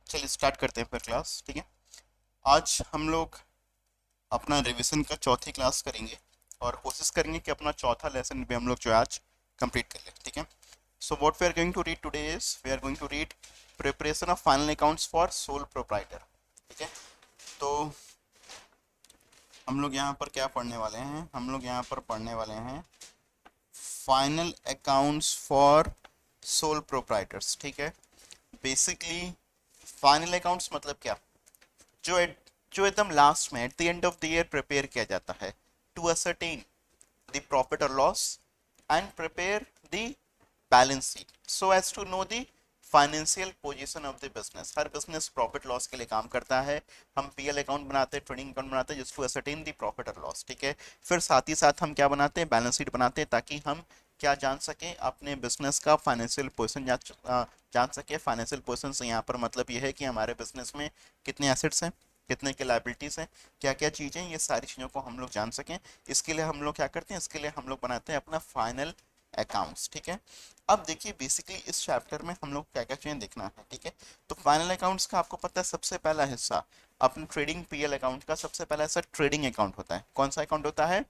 चलिए स्टार्ट करते हैं फिर क्लास। ठीक है, आज हम लोग अपना रिवीजन का चौथी क्लास करेंगे और कोशिश करेंगे कि अपना चौथा लेसन भी हम लोग जो है आज कंप्लीट कर लें। ठीक है, so what we are going to read today is we are going to read preparation of final accounts for sole proprietor. ठीक है, तो हम लोग यहाँ पर क्या पढ़ने वाले हैं, हम लोग यहाँ पर पढ़ने वाले हैं final accounts for sole proprietors. ठीक है, बेसिकली फाइनल अकाउंट्स मतलब क्या, जो जो एकदम लास्ट में at the end of the year prepare किया जाता है टू असरटेन द प्रॉफिट और loss and prepare the balance sheet so as to know the financial position of the business. हर बिजनेस प्रॉफिट लॉस के लिए काम करता है। हम पीएल अकाउंट बनाते हैं, ट्रेडिंग अकाउंट बनाते हैं जिस टू असरटेन द प्रॉफिट और लॉस। ठीक है, फिर साथ ही साथ हम क्या बनाते हैं, बैलेंस शीट बनाते हैं ताकि हम क्या जान सकें, अपने बिजनेस का फाइनेंशियल पोजीशन जान सके। फाइनेंशियल पोजीशन से यहाँ पर मतलब ये है कि हमारे बिजनेस में कितने एसेट्स हैं, कितने के लाइबिलिटीज हैं, क्या क्या चीज़ें, ये सारी चीज़ों को हम लोग जान सकें। इसके लिए हम लोग क्या करते हैं, इसके लिए हम लोग बनाते हैं अपना फाइनल अकाउंट्स। ठीक है, अब देखिए बेसिकली इस चैप्टर में हम लोग क्या क्या चीज़ें देखना है। ठीक है, तो फाइनल अकाउंट्स का आपको पता है सबसे पहला हिस्सा अपने ट्रेडिंग पीएल अकाउंट का सबसे पहला हिस्सा ट्रेडिंग अकाउंट होता है। कौन सा अकाउंट होता है,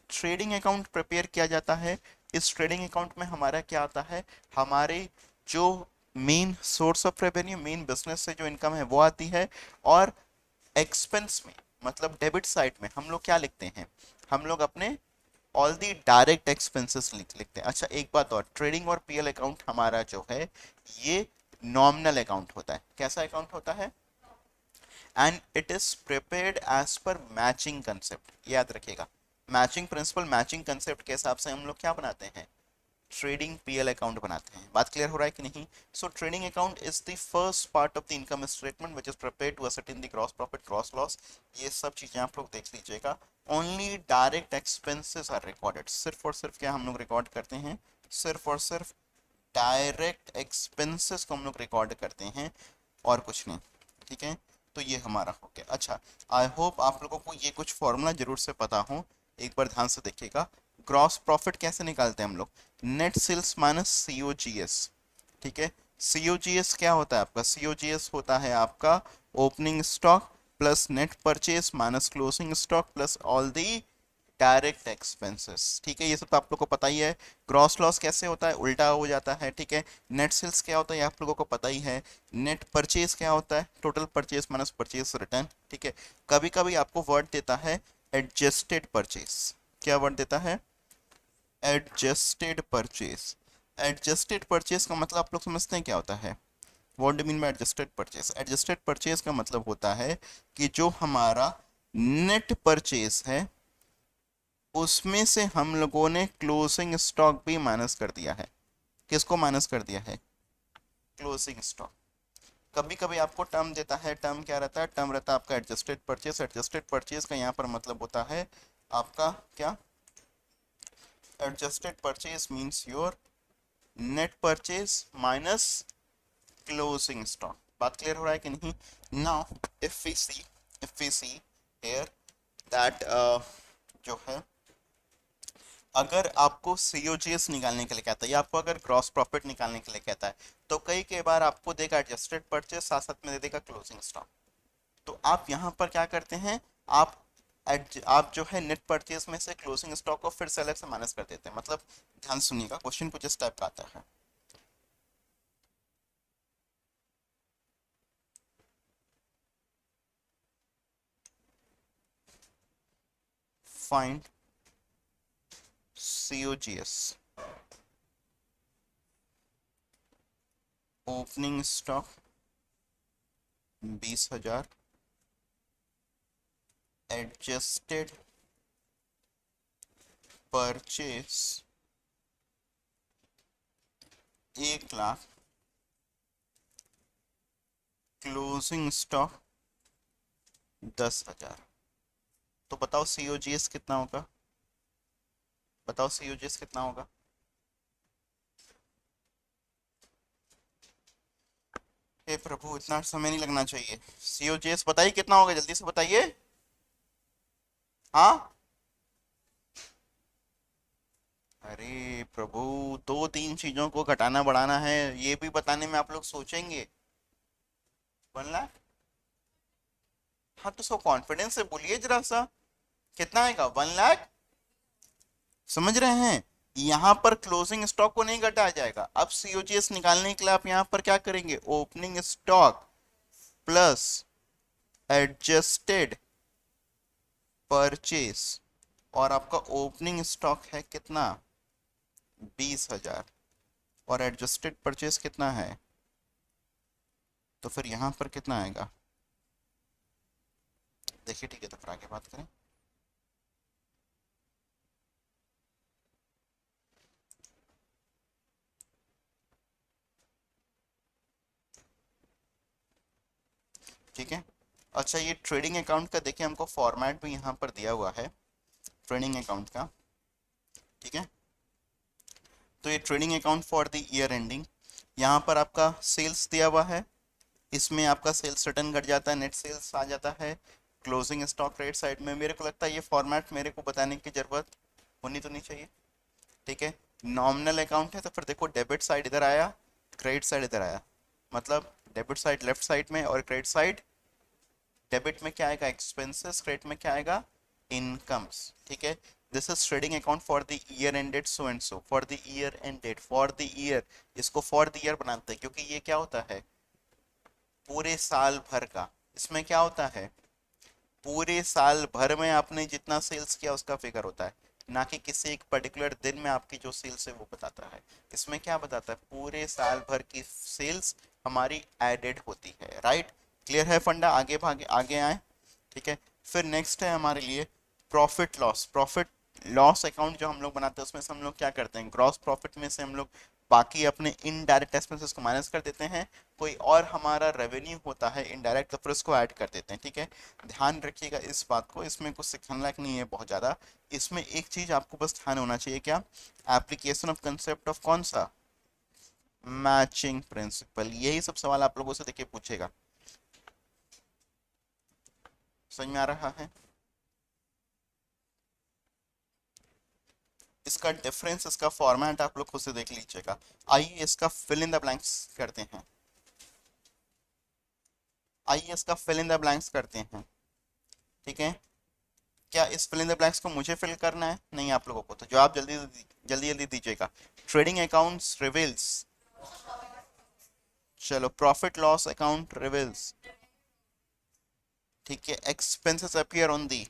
ट्रेडिंग अकाउंट प्रिपेयर किया जाता है। इस ट्रेडिंग अकाउंट में हमारा क्या आता है, हमारे जो main source of revenue, main business से जो इनकम है वो आती है। और एक्सपेंस में मतलब डेबिट साइड में हम लोग क्या लिखते हैं, हम लोग अपने ऑल दी डायरेक्ट एक्सपेंसेस लिखते हैं। अच्छा एक बात और, ट्रेडिंग और पीएल अकाउंट हमारा जो है ये नॉमिनल अकाउंट होता है। कैसा अकाउंट होता है, and it is prepared as per matching concept. याद रखिएगा, मैचिंग प्रिंसिपल, मैचिंग कंसेप्ट के हिसाब से हम लोग क्या बनाते हैं, ट्रेडिंग पीएल अकाउंट बनाते हैं। बात क्लियर हो रहा है कि नहीं। So trading account is the first part of the income statement which is prepared to ascertain the gross profit, gross loss. ये सब चीजें आप लोग देख लीजिएगा। Only direct expenses are recorded. सिर्फ और सिर्फ क्या हम लोग रिकॉर्ड करते हैं, सिर्फ और सिर्फ डायरेक्ट एक्सपेंसेस को हम लोग रिकॉर्ड करते हैं और कुछ नहीं। ठीक है, तो ये हमारा हो गया। अच्छा, आई होप आप लोगों को ये कुछ फॉर्मूला जरूर से पता हो, एक बार ध्यान से देखिएगा। ग्रॉस प्रॉफिट कैसे निकालते हैं हम लोग, नेट सेल्स माइनस सीओजीएस। ठीक है, सीओजीएस क्या होता है आपका, सीओजीएस होता है आपका opening stock plus net purchase minus closing stock plus all the direct expenses. ठीक है, ये सब तो आप लोग को पता ही है। ग्रॉस लॉस कैसे होता है, उल्टा हो जाता है। ठीक है, नेट सेल्स क्या होता है ये आप लोगों को पता ही है। नेट परचेज क्या होता है, total purchase minus purchase return. ठीक है, कभी कभी आपको वर्ड देता है एडजस्टेड परचेज। क्या वर्ड देता है, एडजस्टेड परचेज। एडजस्टेड परचेज का मतलब आप लोग समझते हैं क्या होता है, what do mean by adjusted purchase. Adjusted purchase का मतलब होता है कि जो हमारा नेट परचेज है उसमें से हम लोगों ने क्लोजिंग स्टॉक भी माइनस कर दिया है। किसको माइनस कर दिया है, क्लोजिंग स्टॉक। कभी कभी आपको टर्म देता है, टर्म क्या रहता है, टर्म रहता है आपका एडजस्टेड परचेज। एडजस्टेड परचेज का यहाँ पर मतलब होता है आपका क्या, adjusted purchase means your net purchase minus closing stock. बात क्लियर हो रहा है कि नहीं। Now if we see here that जो है, अगर आपको सीओजीएस निकालने के लिए कहता है या आपको अगर ग्रॉस प्रॉफिट निकालने के लिए कहता है तो कई बार आपको देगा एडजस्टेड परचेज, साथ साथ में दे देगा क्लोजिंग स्टॉक। तो आप यहाँ पर क्या करते हैं, आप आप जो है नेट परचेज में से क्लोजिंग स्टॉक को फिर से अलग से माइनस कर देते हैं। मतलब ध्यान सुनिएगा, क्वेश्चन कुछ इस टाइप का आता है, find COGS, opening stock 20,000, adjusted purchase 1 lakh, closing stock 10,000। तो बताओ सीओजीएस कितना होगा, बताओ सीओजीएस कितना होगा। हे प्रभु, इतना समय नहीं लगना चाहिए। सीओजीएस बताइए कितना होगा, जल्दी से बताइए। हाँ, अरे प्रभु, दो तीन चीजों को घटाना बढ़ाना है, ये भी बताने में आप लोग सोचेंगे। 1 लाख। हाँ तो सो कॉन्फिडेंस से बोलिए जरा सा, कितना आएगा? 1 लाख। समझ रहे हैं? यहाँ पर क्लोजिंग स्टॉक को नहीं घटाया जाएगा। अब सीओजीएस निकालने के लिए आप यहाँ पर क्या करेंगे? Opening stock plus adjusted purchase, और आपका ओपनिंग स्टॉक है कितना? 20,000, और एडजस्टेड परचेस कितना है? तो फिर यहाँ पर कितना आएगा? देखिए ठीक है, तो फिर आगे बात करें। ठीक है। अच्छा, ये ट्रेडिंग अकाउंट का देखिए, हमको फॉर्मेट भी यहाँ पर दिया हुआ है ट्रेडिंग अकाउंट का। ठीक है, तो ये trading account for the year ending, यहाँ पर आपका सेल्स दिया हुआ है, इसमें आपका सेल्स रिटर्न घट जाता है, नेट सेल्स आ जाता है, क्लोजिंग स्टॉक राइट साइड में। मेरे को लगता है ये फॉर्मेट मेरे को बताने की जरूरत होनी तो नहीं चाहिए। ठीक है, नॉमिनल अकाउंट है तो फिर देखो, डेबिट साइड इधर आया, क्रेडिट साइड इधर आया, मतलब डेबिट साइड लेफ्ट साइड में और क्रेडिट साइड, डेबिट में क्या आएगा? एक्सपेंसेस, क्रेडिट में क्या आएगा? इनकम्स। ठीक है, this is trading account for the year ended so and so, for the year ended, for the year, इसको फॉर द ईयर बनाते हैं क्योंकि ये क्या होता है? पूरे साल भर का। इसमें क्या होता है? पूरे साल भर में आपने जितना सेल्स किया उसका फिगर होता है, ना कि किसी एक पर्टिकुलर दिन में आपकी जो सेल्स है वो बताता है। इसमें क्या बताता है? पूरे साल भर की सेल्स हमारी एडेड होती है। राइट, क्लियर है फंडा? आगे भागे आगे आए। ठीक है, फिर नेक्स्ट है हमारे लिए profit loss. Profit loss account जो हम लोग बनाते हैं उसमें से हम लोग क्या करते हैं? ग्रॉस प्रॉफिट में से हम लोग बाकी अपने इनडायरेक्ट एक्सपेंसेस को माइनस कर देते हैं, कोई और हमारा रेवेन्यू होता है इनडायरेक्ट तो फिर उसको ऐड कर देते हैं। ठीक है, ध्यान रखिएगा इस बात को, इसमें कुछ सिखाने लायक नहीं है बहुत ज़्यादा। इसमें एक चीज़ आपको बस ध्यान होना चाहिए, क्या? एप्लीकेशन ऑफ कंसेप्ट ऑफ कौन सा? Matching principal. यही सब सवाल आप लोगों से देखिए पूछेगा। समझ में आ रहा है? इसका डिफरेंस, इसका फॉर्मेट आप लोग खुद से देख लीजिएगा। आइए इसका फिल इन द ब्लैंक्स करते हैं। आइए इसका फिल इन द ब्लैंक्स करते हैं। ठीक है, क्या इस फिल इन द ब्लैंक्स को मुझे फिल करना है? नहीं, आप लोगों को। तो जवाब जल्दी जल्दी जल्दी दीजिएगा। ट्रेडिंग अकाउंट्स रिवील्स, चलो प्रॉफिट लॉस अकाउंट रिवील्स। ठीक है, expenses appear on the,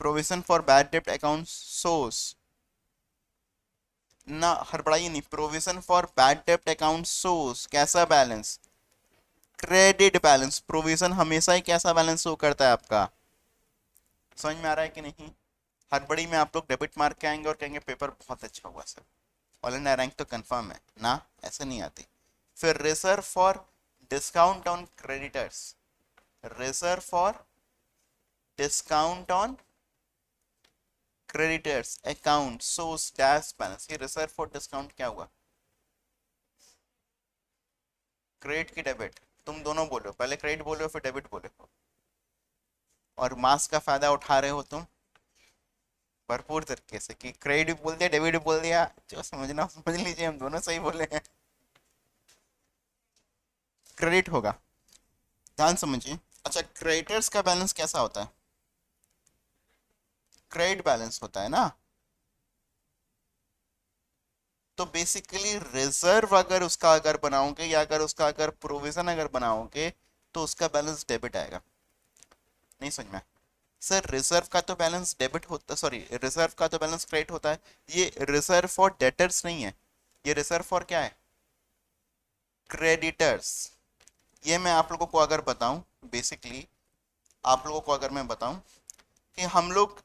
provision for bad डेब्ट अकाउंट सोर्स, ना हड़बड़ाइए नहीं, प्रोविजन फॉर बैड डेब्ट अकाउंट सोर्स कैसा बैलेंस? Credit balance. प्रोविजन हमेशा ही कैसा बैलेंस शो करता है आपका? समझ में आ रहा है कि नहीं? हड़बड़ी में आप लोग डेबिट मार्क के आएंगे और कहेंगे पेपर बहुत अच्छा हुआ सर, ऑल इंडिया रैंक तो कंफर्म है ना, ऐसे नहीं आती। फिर reserve for discount on creditors, reserve for discount on creditors account source dash balance. ये रिजर्व फॉर डिस्काउंट क्या हुआ? क्रेडिट की डेबिट? तुम दोनों बोलो, पहले क्रेडिट बोलो फिर डेबिट बोलो, और मास का फायदा उठा रहे हो तुम भरपूर तरीके से, कि क्रेडिट बोल दिया डेबिट बोल दिया, जो समझना समझ लीजिए, हम दोनों सही बोले हैं। क्रेडिट होगा, ध्यान समझिए। अच्छा, क्रेडिटर्स का बैलेंस कैसा होता है? क्रेडिट बैलेंस होता है ना। तो बेसिकली रिजर्व अगर उसका अगर बनाओगे, या अगर उसका अगर प्रोविजन अगर बनाओगे, तो उसका बैलेंस डेबिट आएगा। नहीं समझ में? सर रिजर्व का तो बैलेंस डेबिट होता, सॉरी रिजर्व का तो बैलेंस क्रेडिट होता है। ये रिजर्व फॉर डेटर्स नहीं है, ये रिजर्व फॉर क्या है? क्रेडिटर्स। ये मैं आप लोगों को अगर बताऊं, बेसिकली आप लोगों को अगर मैं बताऊं कि हम लोग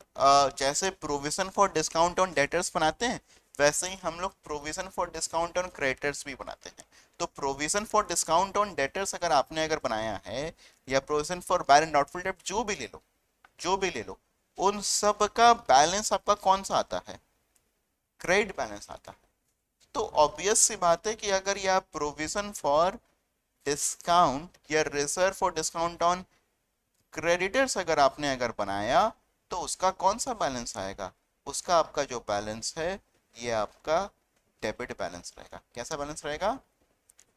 जैसे provision for discount on debtors बनाते हैं, वैसे ही हम लोग provision for discount on creditors भी बनाते हैं। तो provision for discount on debtors अगर आपने अगर बनाया है, या provision for bad and doubtful debt, जो भी ले लो, जो भी ले लो, उन सब का बैलेंस आपका कौन सा आता है? क्रेडिट बैलेंस आता है। तो ऑब्वियस सी बात है कि अगर यह प्रोविजन फॉर डिस्काउंट या reserve for discount on creditors अगर आपने अगर बनाया, तो उसका कौन सा बैलेंस आएगा? उसका आपका जो बैलेंस है, ये आपका डेबिट बैलेंस रहेगा। कैसा बैलेंस रहेगा?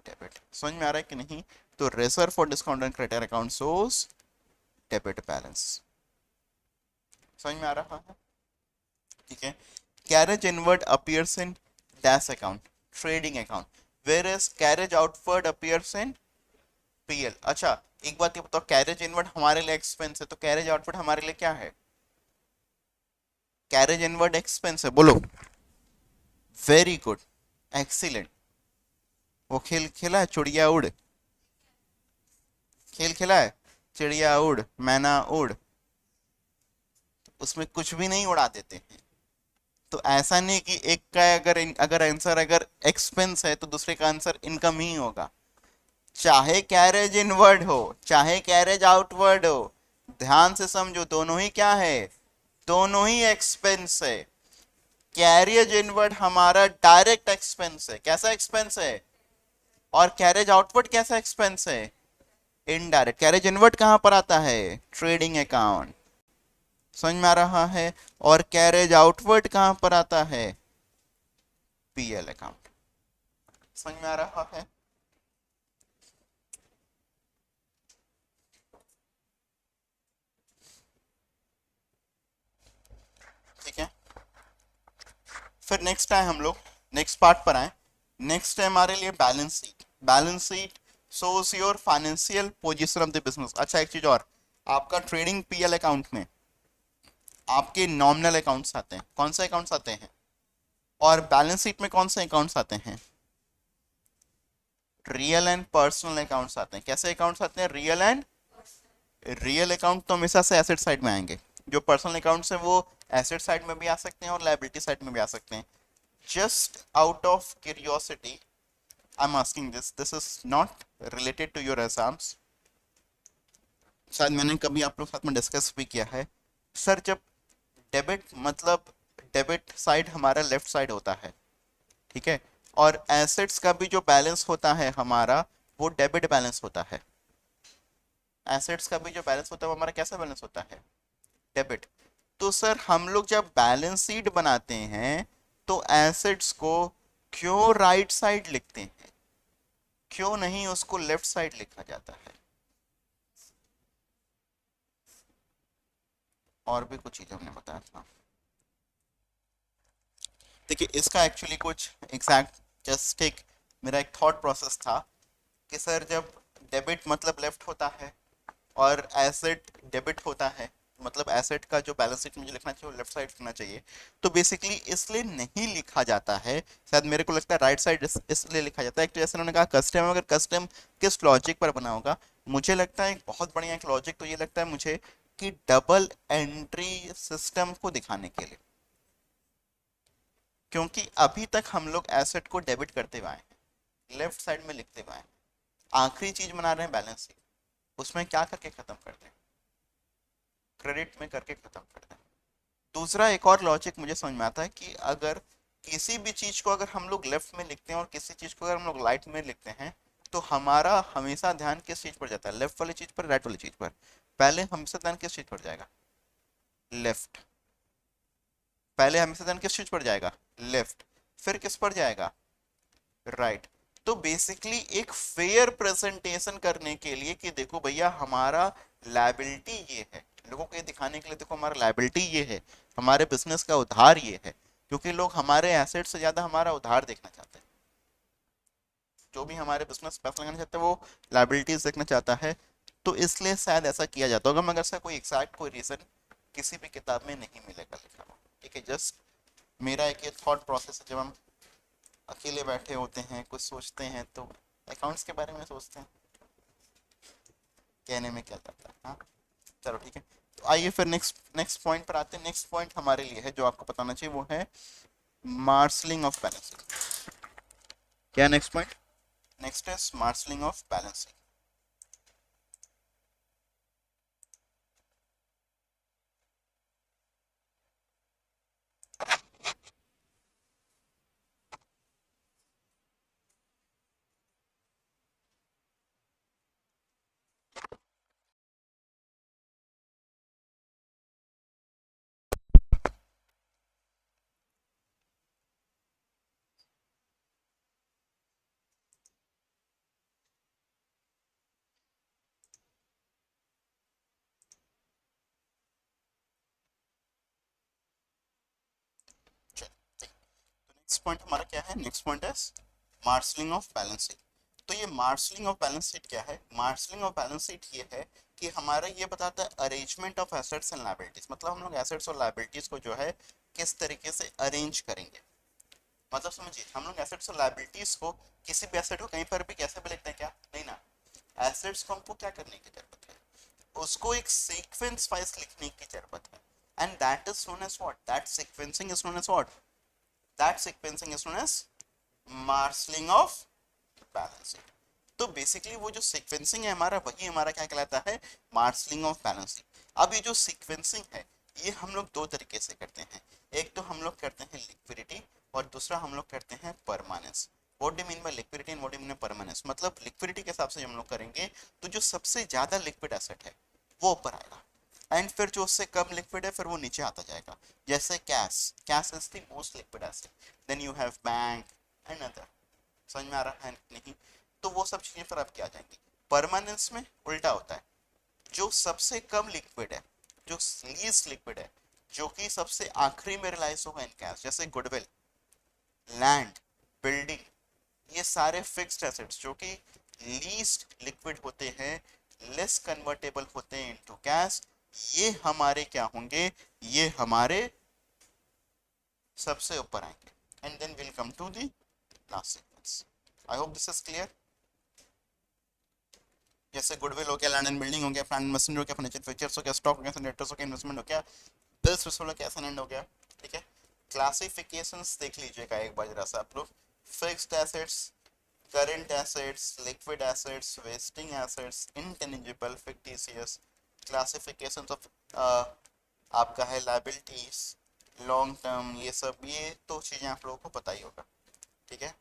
डेबिट। समझ में आ रहा है कि नहीं? तो reserve for discount and credit account shows debit balance. समझ में आ रहा है? ठीक है। Carriage inward appears in dash account, trading account, whereas carriage outward appears in PL. अच्छा, एक बात ये बताओ, कैरेज इनवर्ड हमारे लिए एक्सपेंस है, तो कैरेज आउटवर्ड हमारे लिए क्या है? कैरेज इनवर्ड एक्सपेंस है, बोलो। Very good, excellent. वो खेल खेला है चिड़िया उड़? खेल खेला है चिड़िया उड़ मैना उड़? उसमें कुछ भी नहीं उड़ा देते हैं। तो ऐसा नहीं कि एक का अगर आंसर अगर एक्सपेंस है तो दूसरे का आंसर इनकम ही होगा। चाहे कैरेज इनवर्ड हो चाहे कैरेज आउटवर्ड हो, ध्यान से समझो, दोनों ही क्या है? दोनों ही एक्सपेंस है। कैरियज इनवर्ड हमारा डायरेक्ट एक्सपेंस है। कैसा एक्सपेंस है? और कैरेज आउटवर्ड कैसा एक्सपेंस है? इनडायरेक्ट। कैरेज इनवर्ड कहां पर आता है? Trading account. समझ में आ रहा है? और कैरेज आउटवर्ड कहां पर आता है? PL account. समझ में आ रहा है? ठीक है। फिर नेक्स्ट आए हम लोग, नेक्स्ट पार्ट पर आए। नेक्स्ट है हमारे लिए balance sheet. Balance sheet shows your financial position of the business. अच्छा, एक चीज और, आपका ट्रेडिंग पीएल अकाउंट में आपके नॉमिनल अकाउंट्स आते हैं। कौन से अकाउंट्स आते हैं? और बैलेंस शीट में कौन से अकाउंट्स आते हैं? रियल एंड पर्सनल अकाउंट्स आते हैं। कैसे अकाउंट्स आते हैं? रियल एंड, रियल अकाउंट तो हमेशा से एसेट साइड में आएंगे। जो पर्सनल अकाउंट्स हैं वो एसेट साइड में भी आ सकते हैं और लायबिलिटी साइड में भी आ सकते हैं। Just out of curiosity I am asking this is not related to your exams. शायद मैंने कभी आप लोग साथ में डिस्कस भी किया है। सर, जब डेबिट मतलब डेबिट साइड हमारा लेफ्ट साइड होता है, ठीक है, और एसेट्स का भी जो बैलेंस होता है हमारा, वो डेबिट बैलेंस होता है। एसेट्स का भी जो बैलेंस होता है वो हमारा कैसा बैलेंस होता है? डेबिट। तो सर हम लोग जब बैलेंस शीट बनाते हैं तो एसेट्स को क्यों राइट साइड लिखते हैं? क्यों नहीं उसको लेफ्ट साइड लिखा जाता है? और भी कुछ चीजें हमने बताया था। देखिए, इसका एक्चुअली कुछ एग्जैक्ट जस्ट एक मेरा एक थॉट प्रोसेस था कि सर जब डेबिट मतलब लेफ्ट होता है और एसेट डेबिट होता है, मतलब एसेट का जो बैलेंस शीट मुझे लिखना चाहिए वो लेफ्ट साइड लिखना चाहिए। तो बेसिकली इसलिए नहीं लिखा जाता है, शायद मेरे को लगता है राइट साइड इसलिए लिखा जाता है। एक तो जैसे उन्होंने कहा कस्टम, अगर कस्टम किस लॉजिक पर बना होगा, मुझे लगता है एक बहुत बढ़िया एक लॉजिक तो ये लगता है मुझे कि डबल एंट्री सिस्टम को दिखाने के लिए। क्योंकि अभी तक हम लोग एसेट को डेबिट करते हुए आए हैं, लेफ्ट साइड में लिखते हुए आए हैं, आखिरी चीज बना रहे हैं बैलेंस शीट, उसमें क्या करके खत्म करते हैं? क्रेडिट में करके खत्म करते हैं। दूसरा एक और लॉजिक मुझे समझ में आता है कि अगर किसी भी चीज को अगर हम लोग लेफ्ट में लिखते हैं और किसी चीज को अगर हम लोग राइट में लिखते हैं, तो हमारा हमेशा ध्यान किस चीज पर जाता है? लेफ्ट वाली चीज पर, राइट वाली चीज पर? पहले हमेशा ध्यान किस चीज पर जाएगा? लेफ्ट। पहले हमेशा ध्यान किस चीज पर जाएगा? लेफ्ट। फिर किस पर जाएगा? राइट। तो बेसिकली एक फेयर प्रेजेंटेशन करने के लिए कि देखो भैया हमारा लायबिलिटी ये है, लोगों को ये दिखाने के लिए देखो हमारा लायबिलिटी ये है, हमारे बिजनेस का उधार ये है, क्योंकि लोग हमारे एसेट से ज्यादा हमारा उधार देखना चाहते हैं। जो भी हमारे बिजनेस पैसा लगाना चाहते हैं वो लायबिलिटीज देखना चाहता है। तो इसलिए शायद ऐसा किया जाता होगा, मगर ऐसा कोई एग्जैक्ट कोई रीजन किसी भी किताब में नहीं मिलेगा लिखा हुआ। ठीक है, जस्ट मेरा एक ये थॉट प्रोसेस है, जब हम अकेले बैठे होते हैं कुछ सोचते हैं तो अकाउंट्स के बारे में सोचते हैं, कहने में क्या जाता है। हाँ, चलो ठीक है। तो आइए फिर नेक्स्ट नेक्स्ट पॉइंट पर आते हैं। नेक्स्ट पॉइंट हमारे लिए है जो आपको बताना चाहिए, वो है मार्शलिंग ऑफ बैलेंस। क्या नेक्स्ट पॉइंट? नेक्स्ट है marshalling of balance. Next point हमारा क्या है, नेक्स्ट पॉइंट है मार्शलिंग ऑफ बैलेंस शीट। तो ये मार्शलिंग ऑफ बैलेंस शीट क्या है, मार्शलिंग ऑफ बैलेंस शीट ये है कि हमारा ये बताता है arrangement of assets and liabilities, मतलब हम लोग एसेट्स और लायबिलिटीज को जो है किस तरीके से अरेंज करेंगे। मतलब समझिए हम लोग एसेट्स और लायबिलिटीज को, किसी भी एसेट को कहीं पर भी कैसे भी लिखते हैं क्या, नहीं ना, एसेट्स को हमको क्या करने की जरूरत है, उसको एक सीक्वेंस वाइज लिखने की जरूरत है, and that is known as what, that sequencing is known as what, that sequencing is known as marshalling of balance sheet. तो बेसिकली वो जो सीक्वेंसिंग है हमारा, वही हमारा क्या कहलाता है, मार्शलिंग ऑफ बैलेंस शीट। अब ये जो सीक्वेंसिंग है ये हम लोग दो तरीके से करते हैं, एक तो हम लोग करते हैं लिक्विडिटी और दूसरा हम लोग करते हैं permanence. What do mean by liquidity and what do mean by permanence, मतलब लिक्विडिटी के हिसाब से हम लोग करेंगे तो जो सबसे ज्यादा लिक्विड एसेट है वो ऊपर आएगा, एंड फिर जो उससे कम लिक्विड है फिर वो नीचे आता जाएगा। जैसे cash, cash is the most liquid asset, then you have bank and other. समझ में आ रहा है नहीं, तो वो सब चीजें फिर आपकी आ जाएंगी। परमानेंस में उल्टा होता है, जो सबसे कम लिक्विड है, जो लीस्ट लिक्विड है, जो कि सबसे आखिरी में रिलाइज होगा इन कैश, जैसे गुडविल, लैंड, बिल्डिंग, ये सारे फिक्स्ड एसेट्स जो कि लीस्ट लिक्विड होते हैं, लेस कन्वर्टेबल होते हैं इनटू कैश, ये हमारे क्या होंगे, ये हमारे सबसे ऊपर आएंगे, and then will come to the last sequence. I hope this is clear. जैसे गुडविल हो गया, लैंड एंड बिल्डिंग हो गया, प्लांट मशीनरी हो गया, फर्नीचर फीचर्स हो गया, स्टॉक हो गया, जनरेटर्स हो गया, इन्वेस्टमेंट हो गया, बिल्स रिसीवेबल हो गया, एसेट एंड हो गया। ठीक है, क्लासिफिकेशंस देख लीजिएगा एक बार जरा सा आप लोग, fixed assets, current assets, liquid assets, wasting assets, intangible, fictitious, classifications of आपका है लायबिलिटीज, लॉन्ग टर्म, ये सब, ये तो चीजें आप लोगों को पता ही होगा। ठीक है,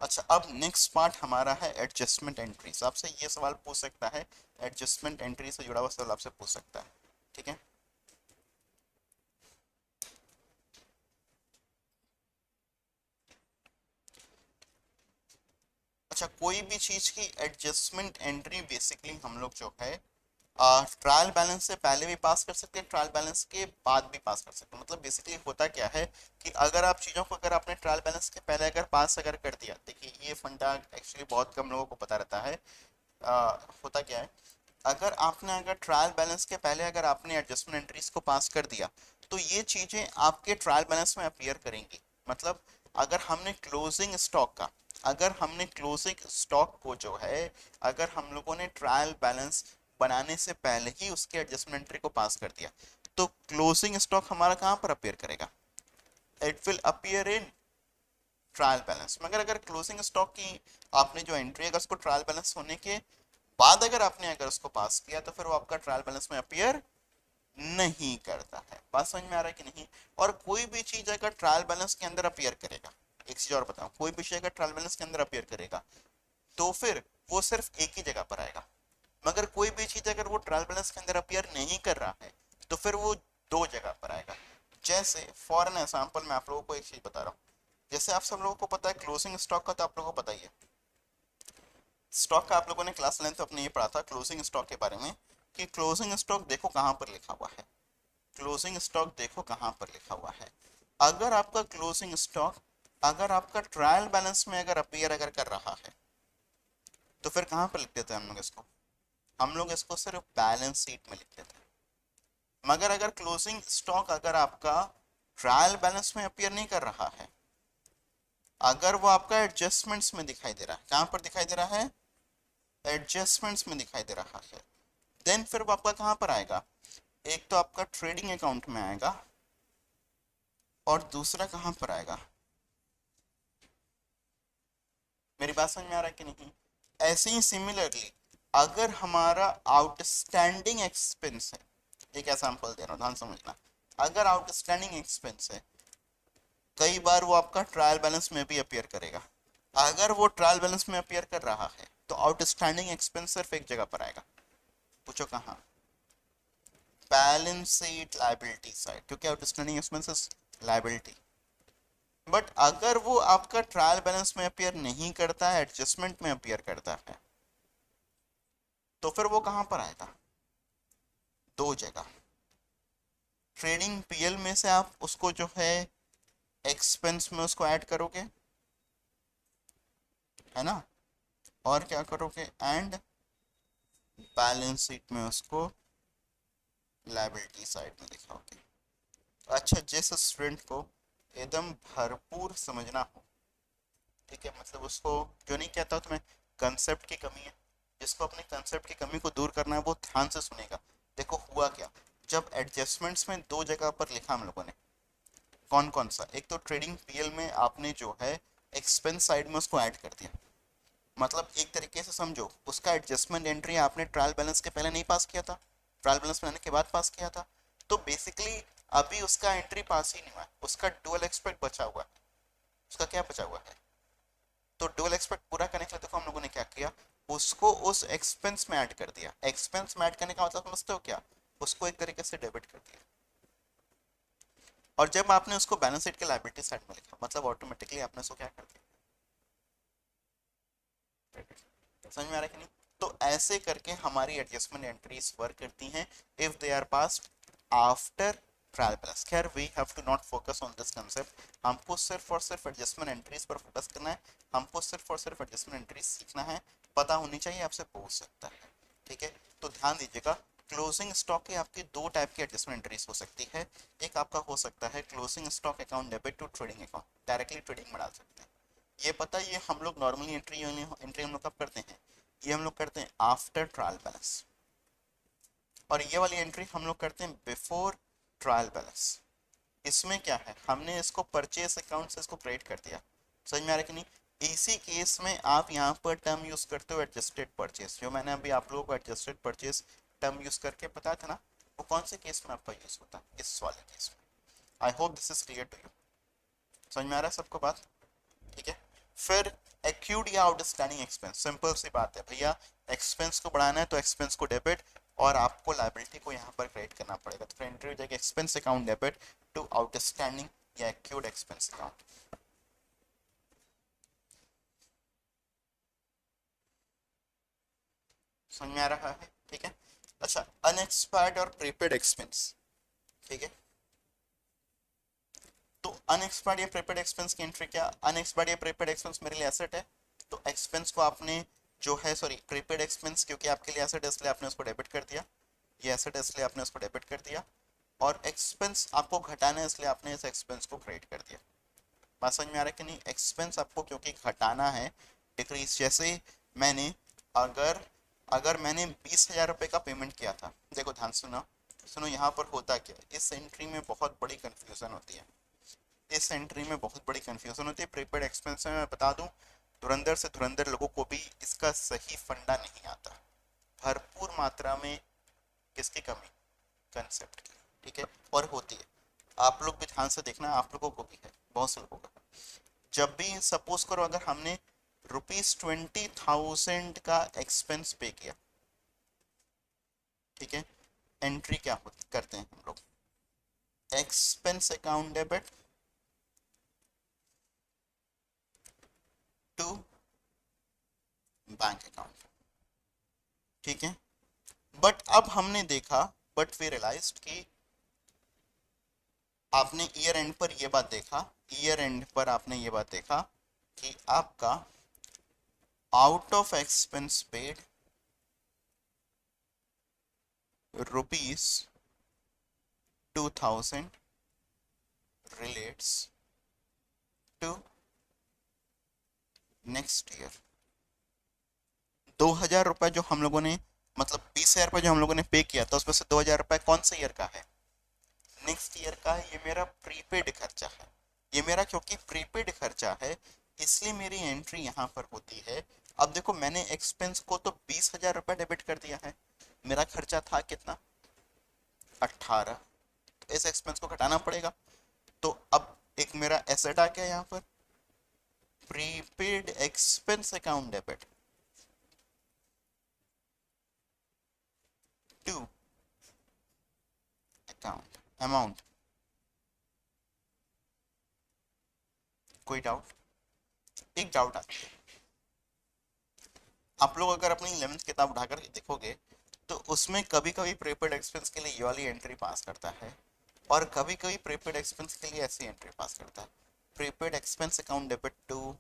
अच्छा अब नेक्स्ट पार्ट हमारा है एडजस्टमेंट एंट्रीज। आपसे ये सवाल पूछ सकता है, एडजस्टमेंट एंट्री से जुड़ा हुआ सवाल आपसे पूछ सकता है। ठीक है, अच्छा कोई भी चीज की एडजस्टमेंट एंट्री बेसिकली हम लोग जो है ट्रायल बैलेंस से पहले भी पास कर सकते हैं, ट्रायल बैलेंस के बाद भी पास कर सकते हैं। मतलब बेसिकली होता क्या है कि अगर आप चीज़ों को, अगर आपने ट्रायल बैलेंस के पहले अगर पास अगर कर दिया, देखिए ये फंडा एक्चुअली बहुत कम लोगों को पता रहता है। होता क्या है, अगर आपने अगर ट्रायल बैलेंस के पहले अगर आपने एडजस्टमेंट एंट्रीज को पास कर दिया तो ये चीज़ें आपके ट्रायल बैलेंस में अपीयर करेंगी। मतलब अगर हमने क्लोजिंग स्टॉक का, अगर हमने क्लोजिंग स्टॉक को जो है, अगर हम लोगों ने ट्रायल बैलेंस बनाने से पहले ही उसके एडजस्टमेंट एंट्री को पास कर दिया तो क्लोजिंग स्टॉक हमारा कहाँ पर अपीयर करेगा, it will appear in trial balance. मगर अगर क्लोजिंग स्टॉक की आपने जो एंट्री, अगर उसको ट्रायल बैलेंस होने के बाद अगर आपने अगर उसको पास किया तो फिर वो आपका ट्रायल बैलेंस में अपीयर नहीं करता है। बात समझ में आ रहा है कि नहीं। और कोई भी चीज अगर ट्रायल बैलेंस के अंदर अपीयर करेगा, एक चीज और बताऊं, कोई भी चीज अगर ट्रायल बैलेंस के अंदर अपीयर करेगा तो फिर वो सिर्फ एक ही जगह पर आएगा। मगर कोई भी चीज अगर वो ट्रायल बैलेंस के अंदर अपीयर नहीं कर रहा है तो फिर वो दो जगह पर आएगा। जैसे फॉर एन एग्जाम्पल मैं आप लोगों को एक चीज बता रहा हूँ, जैसे आप सब लोगों को पता है क्लोजिंग स्टॉक का, तो आप लोगों को पता ही है स्टॉक का, आप लोगों ने क्लास लेंथ अपने ये पढ़ा था क्लोजिंग स्टॉक के बारे में, कि क्लोजिंग स्टॉक देखो कहाँ पर लिखा हुआ है, क्लोजिंग स्टॉक देखो कहाँ पर लिखा हुआ है। अगर आपका क्लोजिंग स्टॉक अगर आपका ट्रायल बैलेंस में अगर अपीयर अगर कर रहा है तो फिर कहाँ पर लिख देते हैं हम लोग इसको, हम लोग इसको सिर्फ बैलेंस शीट में लिख देते हैं। मगर अगर क्लोजिंग स्टॉक अगर आपका ट्रायल बैलेंस में अपीयर नहीं कर रहा है, अगर वो आपका एडजस्टमेंट्स में दिखाई दे रहा है, कहाँ पर दिखाई दे रहा है, एडजस्टमेंट्स में दिखाई दे रहा है, देन फिर वो आपका कहाँ पर आएगा, एक तो आपका ट्रेडिंग अकाउंट में आएगा और दूसरा कहाँ पर आएगा। मेरी बात समझ में आ रहा है कि नहीं। ऐसे ही सिमिलरली अगर हमारा आउटस्टैंडिंग एक्सपेंस है, एक एग्जांपल दे रहा हूँ ध्यान समझना, अगर आउटस्टैंडिंग एक्सपेंस है कई बार वो आपका ट्रायल बैलेंस में भी अपीयर करेगा। अगर वो ट्रायल बैलेंस में अपीयर कर रहा है तो आउटस्टैंडिंग एक्सपेंस सिर्फ एक जगह पर आएगा, पूछो कहाँ, बैलेंस शीट लायबिलिटी साइड, क्योंकि आउटस्टैंडिंग एक्सपेंसेस लायबिलिटी। बट अगर वो आपका ट्रायल बैलेंस में अपीयर नहीं करता है, एडजस्टमेंट में अपीयर करता है, तो फिर वो कहां पर आएगा, दो जगह। ट्रेडिंग पीएल में से आप उसको जो है एक्सपेंस में उसको ऐड करोगे, है ना, और क्या करोगे, एंड बैलेंस शीट में उसको लायबिलिटी साइड में दिखाओगे। अच्छा, जिस स्टूडेंट को एकदम भरपूर समझना हो, ठीक है, मतलब उसको जो नहीं कहता तुम्हें कंसेप्ट की कमी है, जिसको अपने कंसेप्ट की कमी को दूर करना है वो ध्यान से सुनेगा। देखो हुआ क्या, जब एडजस्टमेंट्स में दो जगह पर लिखा हम लोगों ने, कौन कौन सा, एक तो ट्रेडिंग पीएल में आपने जो है एक्सपेंस साइड में उसको ऐड कर दिया, मतलब एक तरीके से समझो उसका एडजस्टमेंट एंट्री आपने ट्रायल बैलेंस के पहले नहीं पास किया था, ट्रायल बैलेंस बनाने के बाद पास किया था, तो बेसिकली अभी उसका एंट्री पास ही नहीं हुआ है, उसका डुअल एक्सपेक्ट बचा हुआ है, उसका क्या बचा हुआ है, तो डुअल एक्सपेक्ट पूरा करने के लिए देखो हम लोगों ने क्या किया, उसको उस एक्सपेंस में ऐड कर दिया। एक्सपेंस में ऐड करने का मतलब समझते हो क्या, उसको एक तरीके से डेबिट कर दिया, और जब आपने उसको बैलेंस शीट के लायबिलिटी साइड में लिखा मतलब ऑटोमेटिकली आपने उसको क्या कर दिया, समझ में आ रहा है कि नहीं। तो ऐसे करके हमारी एडजस्टमेंट एंट्रीज वर्क करती हैं if they are passed after trial balance. खैर we have to not focus on this concept, हमको सिर्फ और सिर्फ एडजस्टमेंट एंट्रीज पर फोकस करना है, हमको सिर्फ और सिर्फ एडजस्टमेंट एंट्रीज सीखना है, पता होनी चाहिए, आपसे पूछ सकता है, ठीक है। तो ध्यान दीजिएगा, क्लोजिंग स्टॉक की आपकी दो टाइप की एडजस्टमेंट एंट्रीज हो सकती है। एक आपका हो सकता है closing stock account debit to trading account, directly trading में डाल सकते हैं। ये पता है, ये हम लोग नॉर्मली एंट्री एंट्री हम लोग कब करते हैं, ये हम लोग करते हैं आफ्टर ट्रायल बैलेंस, और ये वाली एंट्री हम लोग करते हैं बिफोर ट्रायल बैलेंस। इसमें क्या है, हमने इसको परचेस अकाउंट से इसको क्रेडिट कर दिया, समझ में आ रहा है कि नहीं। इसी केस में आप यहाँ पर टर्म यूज करते हो एडजस्टेड परचेस, जो मैंने अभी आप लोगों को एडजस्टेड परचेस टर्म यूज करके बताया था ना, वो कौन से केस में आपका यूज होता है, इस वाले केस में। I hope this is clear to you, समझ में आ रहा है सबको बात, ठीक है। फिर एक्यूड या आउटस्टैंडिंग एक्सपेंस, सिंपल सी बात है भैया, एक्सपेंस को बढ़ाना है तो एक्सपेंस को डेबिट, और आपको लायबिलिटी को यहाँ पर क्रेडिट करना पड़ेगा, तो फिर एंट्री हो जाएगी expense account debit to outstanding या एक्यूड एक्सपेंस अकाउंट। समझ में आ रहा है, ठीक है। अच्छा, अनएक्सपायर्ड और प्रीपेड एक्सपेंस, ठीक है। तो अनएक्सपायर्ड या प्रीपेड एक्सपेंस की एंट्री क्या, अनएक्सपायर्ड या प्रीपेड एक्सपेंस मेरे लिए एसेट है, तो एक्सपेंस को आपने जो है, सॉरी प्रीपेड एक्सपेंस क्योंकि आपके लिए एसेट है इसलिए आपने उसको डेबिट कर दिया, ये एसेट है इसलिए आपने उसको डेबिट कर दिया, और एक्सपेंस आपको घटाना है इसलिए आपने इस एक्सपेंस को क्रेडिट कर दिया। बात समझ में आ रहा है कि नहीं, एक्सपेंस आपको क्योंकि घटाना है, डिक्रीज, जैसे मैंने अगर अगर मैंने 20,000 रुपये का पेमेंट किया था, देखो ध्यान सुनो, सुनो यहाँ पर होता क्या है, इस एंट्री में बहुत बड़ी कंफ्यूजन होती है, इस एंट्री में बहुत बड़ी कंफ्यूजन होती है प्रीपेड एक्सपेंस में। मैं बता दूं, धुरंधर से धुरंधर लोगों को भी इसका सही फंडा नहीं आता, भरपूर मात्रा में किसकी कमी, कंसेप्ट की, ठीक है, और होती है, आप लोग भी ध्यान से देखना, आप लोगों को भी है, बहुत से लोगों का। जब भी सपोज करो अगर हमने ₹20,000 का एक्सपेंस पे किया, ठीक है, एंट्री क्या होती करते हैं हम लोग, expense account debit to bank account, ठीक है। बट अब हमने देखा, बट वी रियलाइज कि आपने ईयर एंड पर यह बात देखा, ईयर एंड पर आपने ये बात देखा कि आपका out of expense paid ₹2,000 relates to next year. 2,000 रुपये जो हम लोगों ने, मतलब 20,000 रुपये जो हम लोगों ने पे किया था उसमें से 2,000 रुपये कौन से ईयर का है, नेक्स्ट ईयर का है, ये मेरा प्रीपेड खर्चा है, ये मेरा क्योंकि प्रीपेड खर्चा है इसलिए मेरी एंट्री यहाँ पर होती है। अब देखो मैंने एक्सपेंस को तो 20,000 रुपये डेबिट कर दिया है, मेरा खर्चा था कितना, 18, तो इस एक्सपेंस को घटाना पड़ेगा, तो अब एक मेरा एसेट आ गया यहाँ पर, prepaid expense account debit to account amount. कोई डाउट, एक डाउट आता है, आप लोग अगर अपनी 11th किताब उठाकर देखोगे तो उसमें कभी कभी प्रीपेड एक्सपेंस के लिए ये वाली एंट्री पास करता है, और कभी कभी प्रीपेड एक्सपेंस के लिए ऐसी एंट्री पास करता है। Prepaid expense account debit to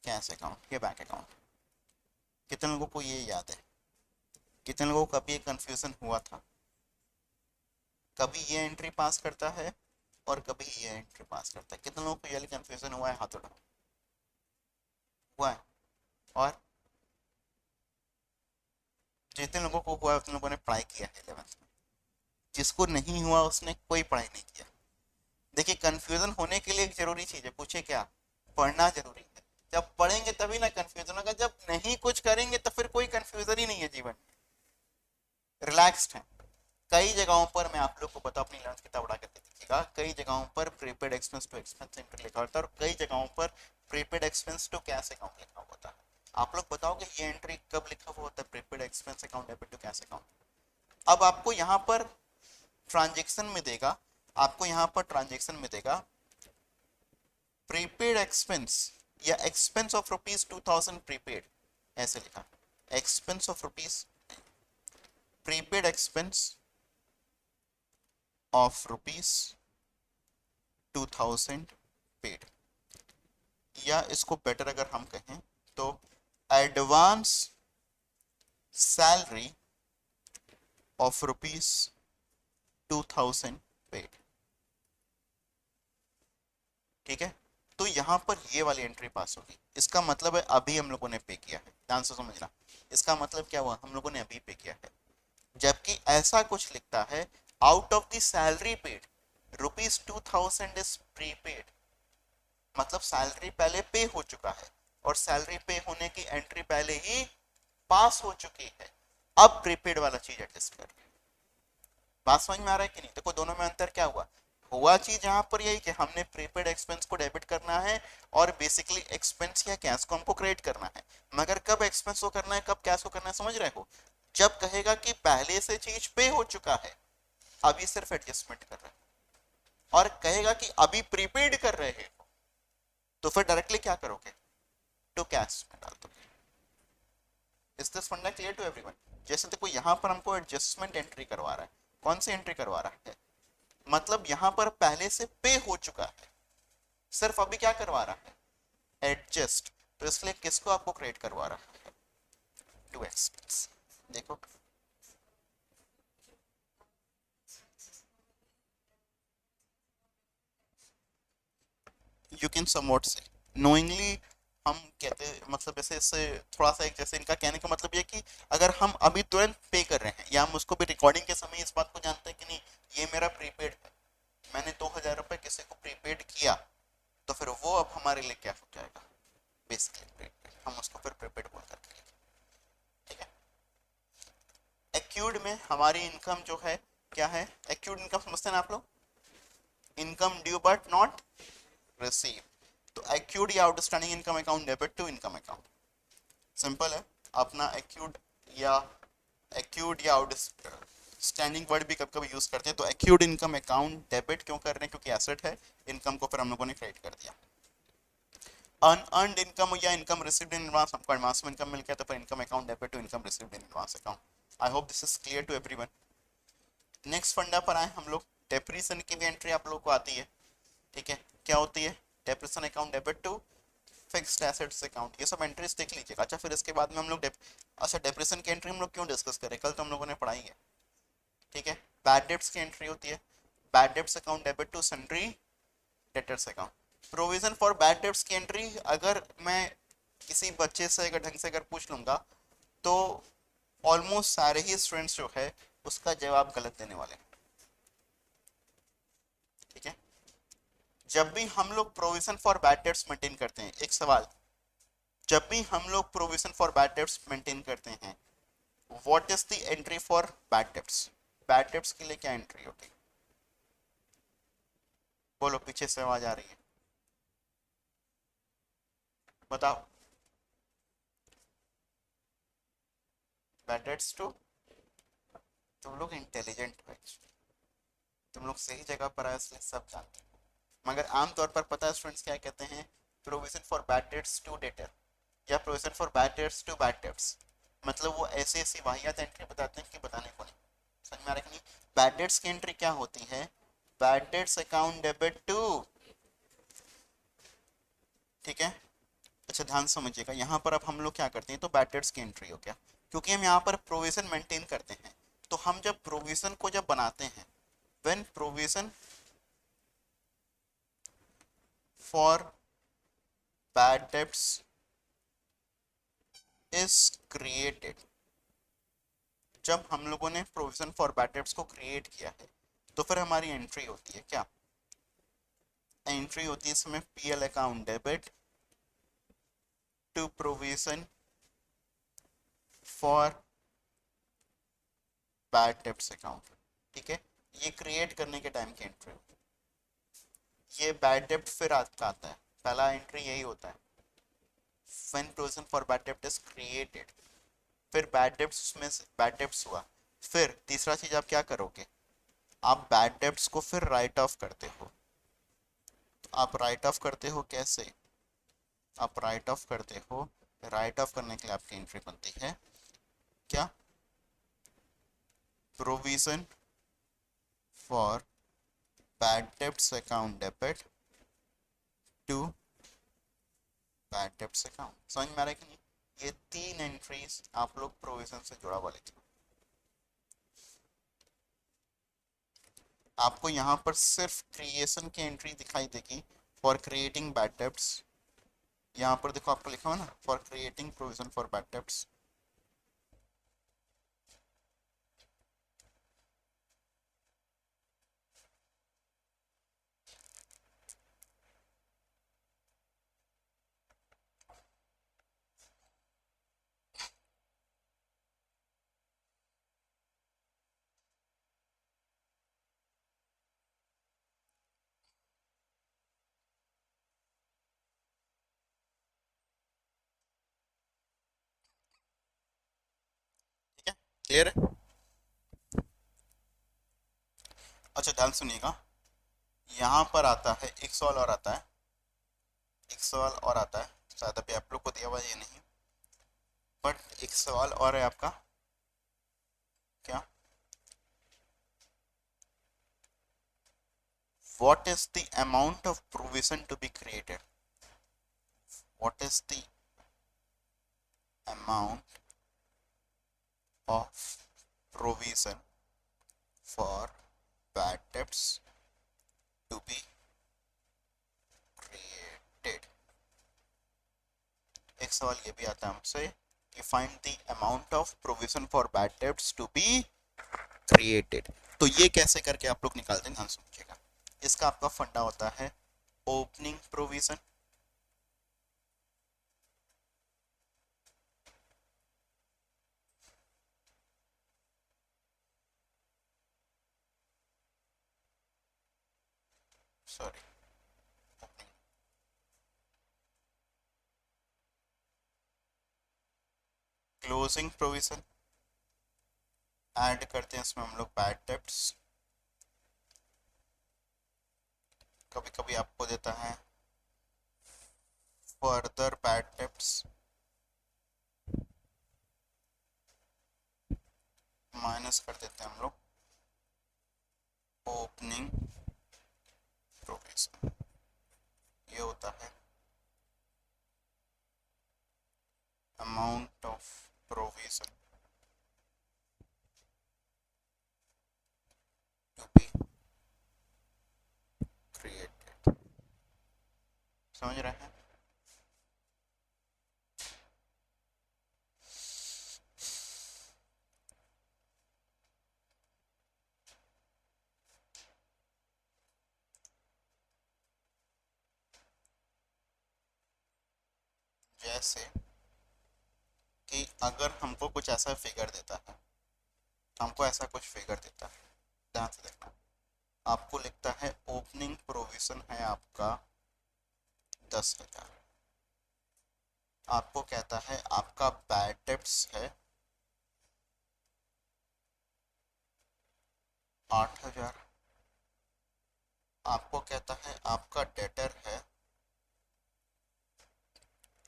cash account या बैंक अकाउंट। कितने लोगों को ये याद है? कितने लोगों को कभी ये कंफ्यूजन हुआ था? कभी ये एंट्री पास करता है और कभी ये एंट्री पास करता है। कितने लोगों को ये कंफ्यूजन हुआ है? हाथ उठाओ। हुआ है? और जितने लोगों को हुआ है उतने लोगों ने पढ़ाई किया है 11th में। जिसको नहीं हुआ उसने कोई पढ़ाई नहीं किया। देखिए, कंफ्यूजन होने के लिए एक जरूरी चीज है, पूछे क्या? पढ़ना जरूरी है। जब पढ़ेंगे तभी ना कंफ्यूजन होगा, जब नहीं कुछ करेंगे तो फिर कोई कंफ्यूजन ही नहीं है जीवन में। रिलैक्स्ड है। कई जगहों पर मैं आप लोग को बताऊं, अपनी 11th किताब उड़ा करके देखिएगा, कई जगहों पर prepaid expense to expense entry लिखा होता है और कई जगहों पर prepaid expense to cash account लिखा होता है। आप लोग बताओगे ये एंट्री कब लिखा हुआ होता है? Prepaid expense account debit to cash account. अब आपको यहाँ पर ट्रांजेक्शन में देगा, आपको यहाँ पर ट्रांजेक्शन में देगा प्रीपेड एक्सपेंस या एक्सपेंस ऑफ ₹2000 प्रीपेड, ऐसे लिखा, expense of rupees, prepaid expense of ₹2000 paid. या इसको बेटर अगर हम कहें तो एडवांस सैलरी ऑफ ₹2000 पेड। ठीक है, तो यहां पर ये वाली एंट्री पास होगी। इसका मतलब है अभी हम लोगों ने पे किया है, ध्यान से समझना। इसका मतलब क्या हुआ? हम लोगों ने अभी पे किया है। जबकि ऐसा कुछ लिखता है, out of the salary paid ₹2000 is prepaid, मतलब सैलरी पहले पे हो चुका है और सैलरी पे होने की एंट्री पहले ही पास हो चुकी है। अब प्रीपेड वाला चीज एडजस्ट कर। बात समझ में आ रहा है कि नहीं? देखो दोनों में अंतर क्या हुआ। हुआ चीज यहाँ पर यही कि हमने प्रीपेड एक्सपेंस को डेबिट करना है और बेसिकली एक्सपेंस या कैश को हमको क्रेडिट करना है। मगर कब एक्सपेंस को करना है, कब कैश को करना है, समझ रहे हो? जब कहेगा कि पहले से चीज पे हो चुका है, अभी सिर्फ एडजस्टमेंट कर रहे हैं, और कहेगा कि अभी प्रीपेड कर रहे हैं, तो फिर डायरेक्टली क्या करोगे? टू कैश में डाल दोगे। इज दिस फंडा क्लियर टू एवरीवन? जैसे देखो यहाँ पर हमको एडजस्टमेंट एंट्री करवा रहा है। कौन सी एंट्री करवा रहा है? मतलब यहाँ पर पहले से पे हो चुका है, सिर्फ अभी क्या करवा रहा है? एडजस्ट। तो इसलिए किसको आपको क्रिएट करवा रहा है? To expense. देखो यू कैन समवॉट से नोइंगली हम कहते, मतलब ऐसे इससे थोड़ा सा एक, जैसे इनका कहने का मतलब ये कि अगर हम अभी तुरंत पे कर रहे हैं, या हम उसको भी रिकॉर्डिंग के समय इस बात को जानते हैं कि नहीं ये मेरा प्रीपेड है, मैंने 2000 रुपये किसी को प्रीपेड किया, तो फिर वो अब हमारे लिए क्या हो जाएगा? बेसिकली प्रीपेड, हम उसको फिर प्रीपेड बोल करके लिखेंगे। ठीक है, एक्यूड में हमारी इनकम जो है क्या है? एक्यूड इनकम समझते हैं आप लोग? Income due but not receive. तो एक्यूड या outstanding income account debit to income account. Simple है अपना। एक्यूड या आउटस्टैंडिंग वर्ड भी कभी कभी यूज करते हैं। तो एक्यूड इनकम अकाउंट डेबिट क्यों कर रहे हैं? क्योंकि एसेट है, इनकम को फिर हम लोगों ने क्रेडिट कर दिया। अनअर्न्ड इनकम या इनकम रिसीव्ड इन एडवांस, हमको एडवांस में इनकम मिल गया तो फिर income account debit to income received in advance account. I hope this is clear to everyone. Next फंडा पर आए हम लोग। डेप्रिसिएशन की भी एंट्री आप लोगों को आती है। ठीक है, क्या होती है? Depreciation account debit to fixed assets account. ये सब एंट्रीज देख लीजिएगा। अच्छा, फिर इसके बाद में हम लोग अच्छा, डेप्रिसिएशन की एंट्री हम लोग क्यों डिस्कस करें? कल तो हम लोगों ने पढ़ाई है। ठीक है, बैड डेब्ट्स की एंट्री होती है। Bad debts account debit to sundry debtors account. Provision for bad debts की एंट्री, अगर मैं किसी बच्चे से अगर ढंग से अगर पूछ लूंगा तो ऑलमोस्ट सारे ही स्टूडेंट्स जो है उसका जवाब गलत देने वाले। ठीक है, जब भी हम लोग provision for bad debts maintain करते हैं, एक सवाल, जब भी हम लोग provision for bad debts maintain करते हैं, what is the entry for bad debts? Bad debts के लिए क्या एंट्री होती है? बोलो, पीछे से आवाज आ रही है, बताओ। बैड डेब्ट्स टू, तुम लोग इंटेलिजेंट हो, तुम लोग सही जगह पर आए इसलिए सब जानते हो। मगर आमतौर पर पता है स्टूडेंट्स क्या कहते हैं? Provision for bad debts to debtor या provision for bad debts to bad debts. मतलब वो ऐसी ऐसी वाहियात एंट्री बताते हैं कि बताने को नहीं। समझ में आ रहा है कि नहीं? बैड डेट्स की एंट्री क्या होती है? Bad debts account debit to ठीक है। अच्छा ध्यान समझिएगा, यहाँ पर अब हम लोग क्या करते हैं, तो बैड डेट्स की एंट्री हो गया, क्योंकि हम यहाँ पर प्रोविजन मेंटेन करते हैं। तो हम जब प्रोविजन को जब बनाते हैं, when provision for bad dates is created, जब हम लोगों ने प्रोविजन फॉर बैड डेट्स को क्रिएट किया है, तो फिर हमारी एंट्री होती है क्या, एंट्री होती है इसमें PL account debit to provision for bad debts account. ठीक है, ये क्रिएट करने के टाइम की एंट्री होती है। ये बैड डेप्ट फिर आपका आता है, पहला एंट्री यही होता है, व्हेन प्रोविजन फॉर बैड डेप्ट इज क्रिएटेड, फिर बैड डेप्ट्स, उसमें से बैड डेप्ट्स हुआ, फिर तीसरा चीज आप क्या करोगे, आप बैड डेप्ट्स को फिर राइट ऑफ करते हो। तो आप राइट ऑफ करते हो कैसे, आप राइट ऑफ करते हो, राइट ऑफ करने के लिए आपकी एंट्री बनती है क्या, provision for bad debts account debit to bad debts account. समझ में आ रहा है कि नहीं, ये तीन एंट्रीज आप लोग प्रोविजन से जुड़ा हुआ लिखिए। आपको यहाँ पर सिर्फ क्रिएशन की एंट्री दिखाई देगी फॉर क्रिएटिंग बैड डेप्ट्स, यहाँ पर देखो आपको लिखा हुआ ना, for creating provision for bad debts. ठीक है, क्लियर है। अच्छा ध्यान सुनिएगा, यहाँ पर आता है एक सवाल और आता है, एक सवाल और आता है, शायद अभी आप लोग को दिया हुआ ये नहीं, बट एक सवाल और है आपका, क्या, what is the amount of provision to be created, what is the amount of provision for bad debts to be created। एक सवाल ये भी आता है हमसे कि find the amount of provision for bad debts to be created. तो ये कैसे करके आप लोग निकालते हैं, ध्यान समझिएगा। इसका आपका फंडा होता है opening provision, sorry, closing provision, add करते हैं इसमें हम लोग बैड डेब्ट्स, कभी कभी आपको देता है फर्दर बैड डेब्ट्स, माइनस कर देते हैं हम लोग ओपनिंग प्रोविजन, ये होता है amount of provision to be created. समझ रहे हैं। जैसे कि अगर हमको कुछ ऐसा फिगर देता है, हमको ऐसा कुछ फिगर देता है, ध्यान से देखना, आपको लिखता है ओपनिंग प्रोविजन है आपका 10,000, आपको कहता है आपका बैड डेब्ट्स है 8,000, आपको कहता है आपका डेटर है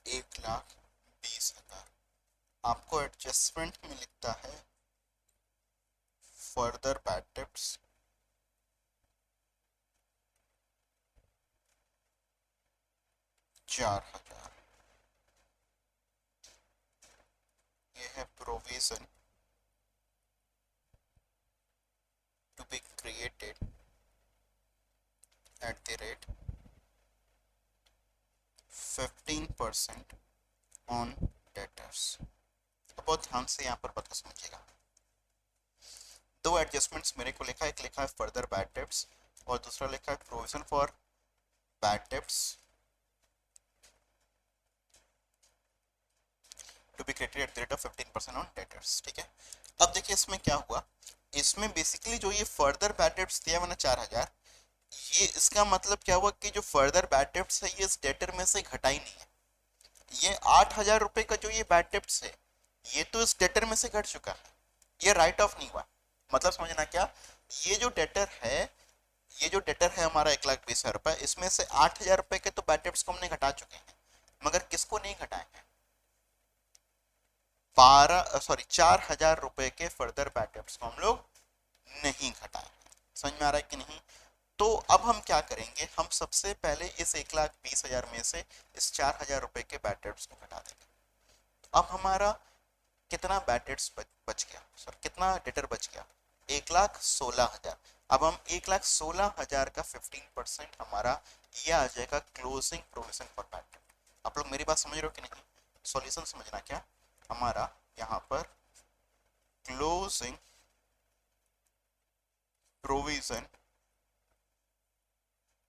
1,20,000, आपको एडजस्टमेंट में लिखता है फर्दर बैड डेब्ट्स 4,000, ये है provision to be created at the rate 15% on debtors. बहुत ध्यान से यहाँ पर बात को समझिएगा। दो एडजस्टमेंट्स मेरे को लिखा है, एक लिखा है फर्दर बैड डेब्ट्स और दूसरा लिखा है provision for bad debts to be created at the rate of 15% on debtors. ठीक है, अब देखिए इसमें क्या हुआ, इसमें बेसिकली जो ये फर्दर बैड डेब्ट्स दिया मैंने 4,000, ये इसका मतलब क्या हुआ कि जो फर्दर बैड डेब्ट्स है ये इस डेटर में से घटा ही नहीं है। ये 8,000 रुपए का जो ये बैड डेब्ट्स है ये तो इस डेटर में से घट चुका है, ये राइट ऑफ नहीं हुआ। मतलब समझना क्या, ये जो डेटर है, ये जो डेटर है हमारा 1,20,000 रुपए, इसमें से 8,000 रुपए के तो बैड डेब्ट्स को हमने घटा चुके हैं, मगर किसको नहीं घटाए हैं, 4,000 रुपए के फर्दर बैड डेब्ट्स को हम लोग नहीं घटाए हैं। समझ में आ रहा है कि नहीं? तो अब हम क्या करेंगे, हम सबसे पहले इस 1,20,000 में से इस 4,000 रुपए के बैड डेब्ट्स को घटा देंगे। अब हमारा कितना बैड डेट्स बच गया, सर कितना डेटर बच गया, 1,16,000। अब हम 1,16,000 का 15% हमारा ये आ जाएगा closing provision for bad debt. आप लोग मेरी बात समझ रहे हो कि नहीं? सॉल्यूशन समझना क्या, हमारा यहाँ पर closing provision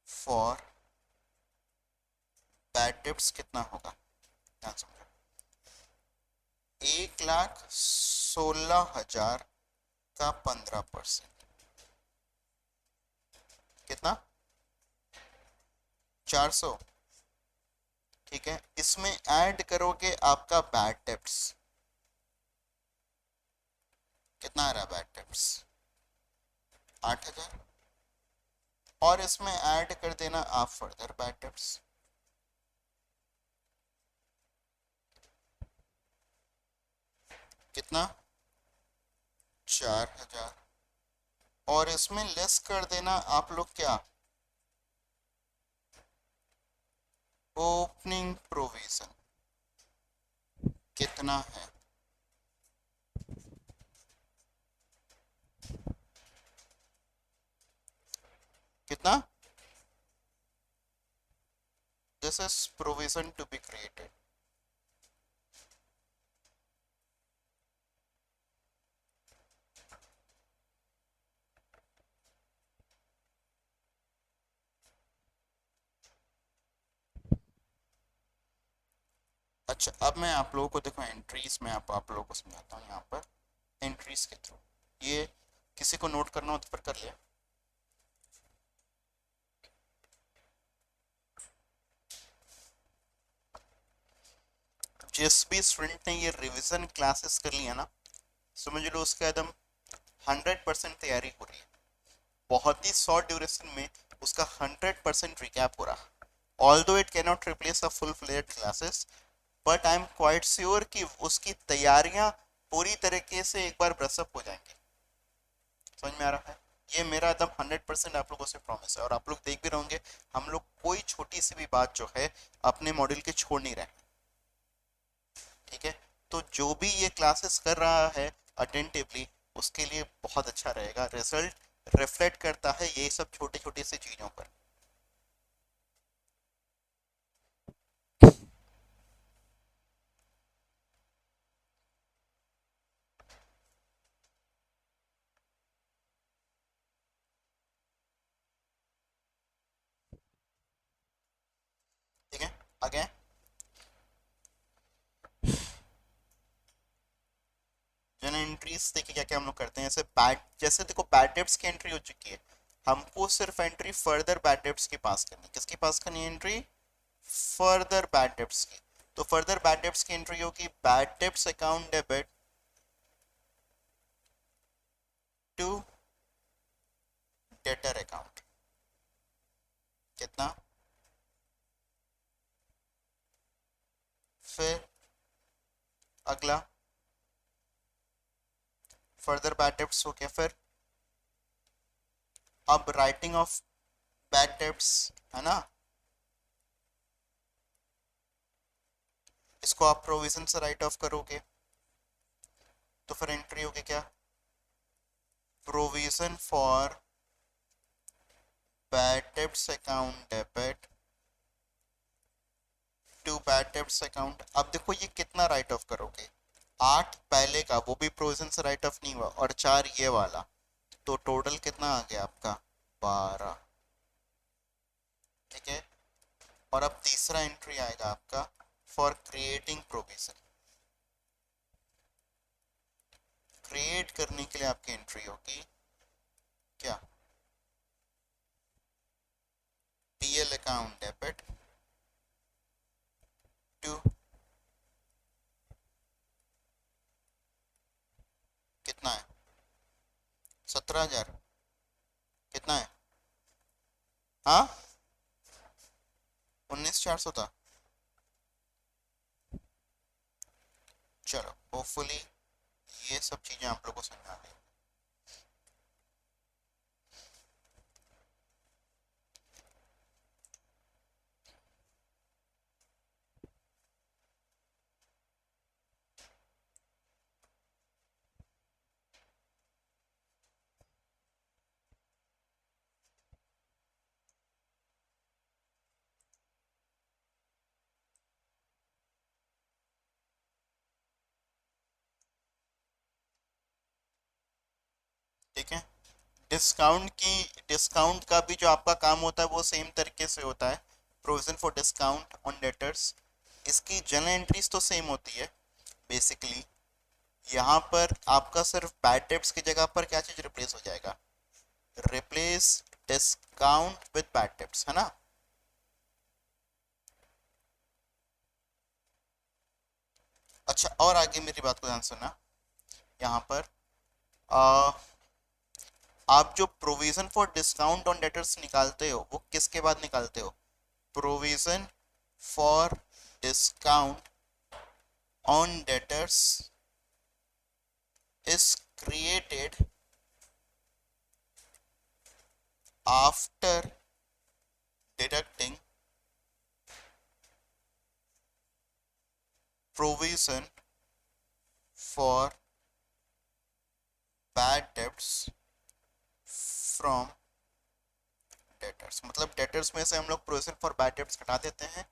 for bad dates कितना होगा, ध्यान समझो, 1,16,000 का 15% कितना, 400। ठीक है, इसमें ऐड करोगे आपका बैड डेब्ट्स, कितना आ रहा है बैड डेब्ट्स, 8,000, और इसमें ऐड कर देना आप फर्दर बैड डेब्ट्स, कितना, 4,000, और इसमें लेस कर देना आप लोग क्या, ओपनिंग प्रोविजन, कितना है, कितना, this is provision to be created. अच्छा, अब मैं आप लोगों को देखो एंट्रीज में आप लोगों को समझाता हूँ यहाँ पर एंट्रीज के थ्रू। ये किसी को नोट करना हो तो फिर कर लिया। जिस भी स्टूडेंट ने ये रिवीजन क्लासेस कर लिया ना, समझ लो उसका एकदम 100% तैयारी हो रही है, बहुत ही शॉर्ट ड्यूरेशन में उसका 100% रिकैप हो रहा। Although it can not replace a full fled classes, but I am quite sure कि उसकी तैयारियां पूरी तरीके से एक बार ब्रशअप हो जाएंगी। समझ में आ रहा है? ये मेरा एकदम 100% आप लोगों से प्रॉमिस है, और आप लोग देख भी रहोगे हम लोग कोई छोटी सी भी बात जो है अपने मॉड्यूल के छोड़ नहीं रहे। ठीक है, तो जो भी ये क्लासेस कर रहा है अटेंटिवली, उसके लिए बहुत अच्छा रहेगा, रिजल्ट रिफ्लेक्ट करता है ये सब छोटी छोटी सी चीजों पर। ठीक है, आगे जन एंट्रीज देखिए क्या क्या हम लोग करते हैं। जैसे देखो बैड डेब्ट्स की एंट्री हो चुकी है, हमको सिर्फ एंट्री फर्दर बैड डेब्ट्स के पास करनी, किसके पास करनी है एंट्री, फर्दर बैड डेब्ट्स की। तो फर्दर बैड डेब्ट्स की एंट्री होगी bad debts account debit to debtor account, कितना, फिर अगला फर्दर बैड डेब्ट्स हो गया, फिर अब राइटिंग ऑफ बैड डेब्ट्स है ना, इसको आप प्रोविजन से राइट ऑफ करोगे तो फिर एंट्री होगी क्या, provision for bad debts account debit to bad debts account. अब देखो ये कितना राइट ऑफ करोगे, 8 पहले का वो भी प्रोविजन से राइट ऑफ नहीं हुआ और 4 ये वाला, तो टोटल कितना आ गया आपका 12। ठीक है, और अब तीसरा एंट्री आएगा आपका फॉर क्रिएटिंग प्रोविजन। क्रिएट करने के लिए आपकी एंट्री होगी क्या, पीएल अकाउंट डेबिट टू कितना है 17,000, कितना है, हाँ 19,400 था। चलो होपफुली ये सब चीजें आप लोगों को समझ आ गई। ठीक है, डिस्काउंट का भी जो आपका काम होता है वो सेम तरीके से होता है, provision for discount on debtors. इसकी जनरल एंट्रीज तो सेम होती है बेसिकली। यहाँ पर आपका सिर्फ बैड डेब्ट्स की जगह पर क्या चीज रिप्लेस हो जाएगा, replace discount with bad debts, है ना। अच्छा, और आगे मेरी बात को ध्यान सुनना, यहाँ पर आ, आप जो provision for discount on debtors निकालते हो वो किसके बाद निकालते हो, provision for discount on debtors is created after deducting provision for bad debts from debtors। मतलब डेटर्स में से हम लोग प्रोविजन फॉर बैड डेब्ट्स हटा देते हैं,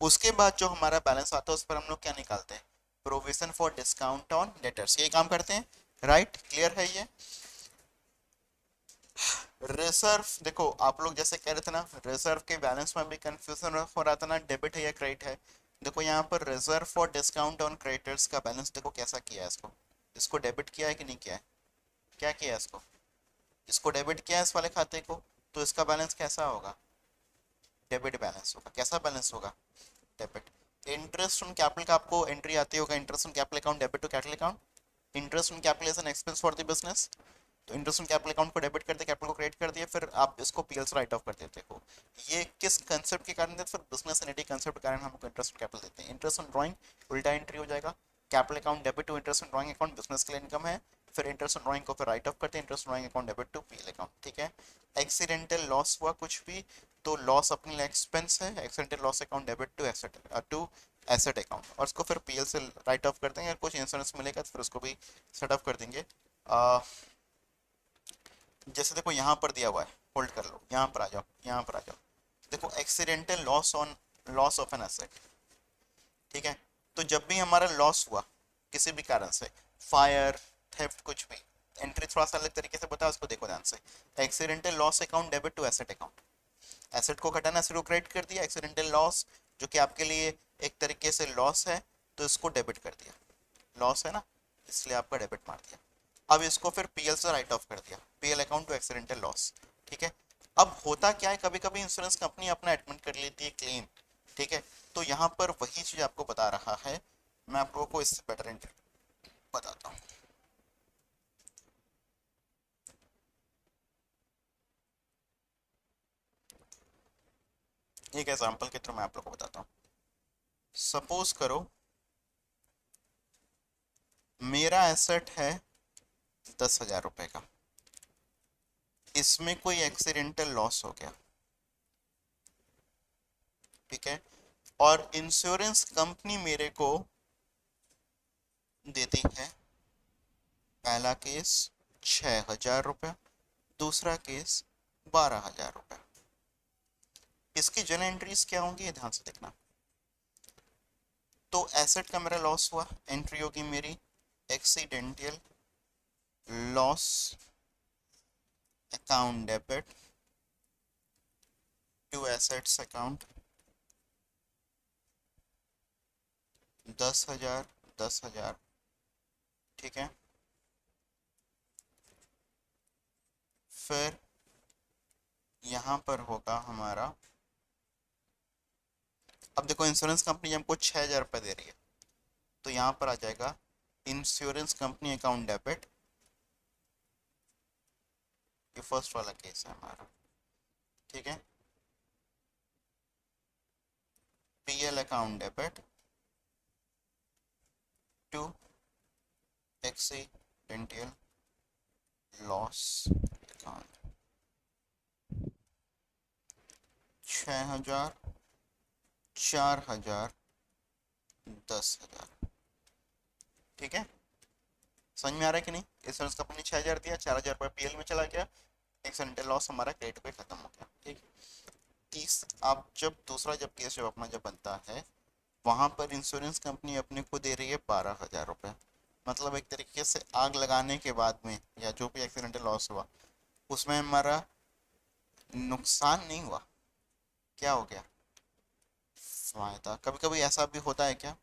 उसके बाद जो हमारा बैलेंस आता है उस पर हम लोग क्या निकालते हैं, provision for discount on debtors. ये काम करते हैं, राइट, क्लियर है ये। रिजर्व देखो आप लोग जैसे कह रहे थे ना, रिजर्व के बैलेंस में भी कंफ्यूजन हो रहा था ना, डेबिट है या क्रेडिट है। देखो यहाँ पर reserve for discount on creditors का बैलेंस देखो कैसा किया है, इसको इसको डेबिट किया है कि नहीं किया है, क्या किया है इसको, इसको डेबिट किया है इस वाले खाते को, तो इसका बैलेंस कैसा होगा, डेबिट बैलेंस होगा। कैसा बैलेंस होगा, डेबिट। इंटरेस्ट ऑन कैपिटल का आपको एंट्री आती होगा, interest on capital account debit to capital account. Interest on capital is an expense for the business, तो इंटरेस्ट ऑन कैपिटल अकाउंट को डेबिट कर दिया, कैपिटल को क्रेडिट कर दिया, फिर आप इसको पीएल से राइट ऑफ कर देते हो। ये किस कंसेप्ट के कारण देते, फिर बिजनेस एंटिटी कंसेप्ट के कारण हमको इंटरेस्ट ऑन कैपिटल देते हैं। इंटरेस्ट ऑन ड्राइंग उल्टा एंट्री हो जाएगा, capital account debit to interest on drawing account, business के लिए इनकम है, फिर इंटरेस्ट ऑन ड्राइंग को फिर राइट ऑफ करते हैं, interest on drawing account debit to PL account. ठीक है, एक्सीडेंटल लॉस हुआ कुछ भी तो लॉस अपने लिए एक्सपेंस है, accidental loss account debit to asset account, और उसको फिर पीएल से राइट ऑफ कर देंगे। अगर कुछ इंश्योरेंस मिलेगा तो फिर उसको भी सेट ऑफ कर देंगे। जैसे देखो यहाँ पर दिया हुआ है, होल्ड कर लो, यहाँ पर आ जाओ, यहाँ पर आ जाओ, देखो accidental loss of an asset. ठीक है, तो जब भी हमारा लॉस हुआ किसी भी कारण से, फायर, थेफ्ट, कुछ भी, एंट्री थोड़ा सा अलग तरीके से बताओ, उसको देखो ध्यान से। Accidental loss account debit to asset account, asset को घटाना, एसेट को क्रेडिट कर दिया, एक्सीडेंटल लॉस जो कि आपके लिए एक तरीके से लॉस है तो इसको डेबिट कर दिया, लॉस है ना इसलिए आपका डेबिट मार दिया। अब इसको फिर पीएल से राइट ऑफ कर दिया, PL account to accidental loss. ठीक है, अब होता क्या है, कभी कभी इंश्योरेंस कंपनी अपना एडमिट कर लेती है क्लेम। ठीक है, तो यहाँ पर वही चीज आपको बता रहा है, मैं आप लोगों को इससे बेटर बताता हूँ। एक एग्जाम्पल के थ्रू मैं आप लोगों को बताता हूँ। सपोज करो मेरा एसेट है 10,000 रुपए का, इसमें कोई एक्सीडेंटल लॉस हो गया। ठीक है, और इंश्योरेंस कंपनी मेरे को देती है पहला केस 6,000 रुपये, दूसरा केस 12,000 रुपये। इसकी जर्नल एंट्रीज क्या होंगी ये ध्यान से देखना। तो एसेट का मेरा लॉस हुआ, एंट्री होगी मेरी accidental loss account debit to assets account 10,000 10,000, ठीक है। फिर यहाँ पर होगा हमारा, अब देखो इंश्योरेंस कंपनी हमको 6,000 रुपये दे रही है, तो यहाँ पर आ जाएगा इंश्योरेंस कंपनी अकाउंट डेबिट, ये फर्स्ट वाला केस है हमारा, ठीक है। PL account debit to accidental loss account 6,000 4,000 10,000, ठीक है। समझ में आ रहा है कि नहीं? इंश्योरेंस कंपनी 6,000 दिया, 4,000 रुपये पीएल में चला गया, एक्सीडेंटल लॉस हमारा क्रेडिट पे खत्म हो गया, ठीक। तीस आप जब दूसरा जब केस जब अपना जब बनता है, वहां पर इंश्योरेंस कंपनी अपने को दे रही है 12,000 रुपये। मतलब एक तरीके से आग लगाने के बाद में या जो भी एक्सीडेंटल लॉस हुआ उसमें हमारा नुकसान नहीं हुआ, क्या हो गया, फायदा। कभी कभी ऐसा भी होता है क्या?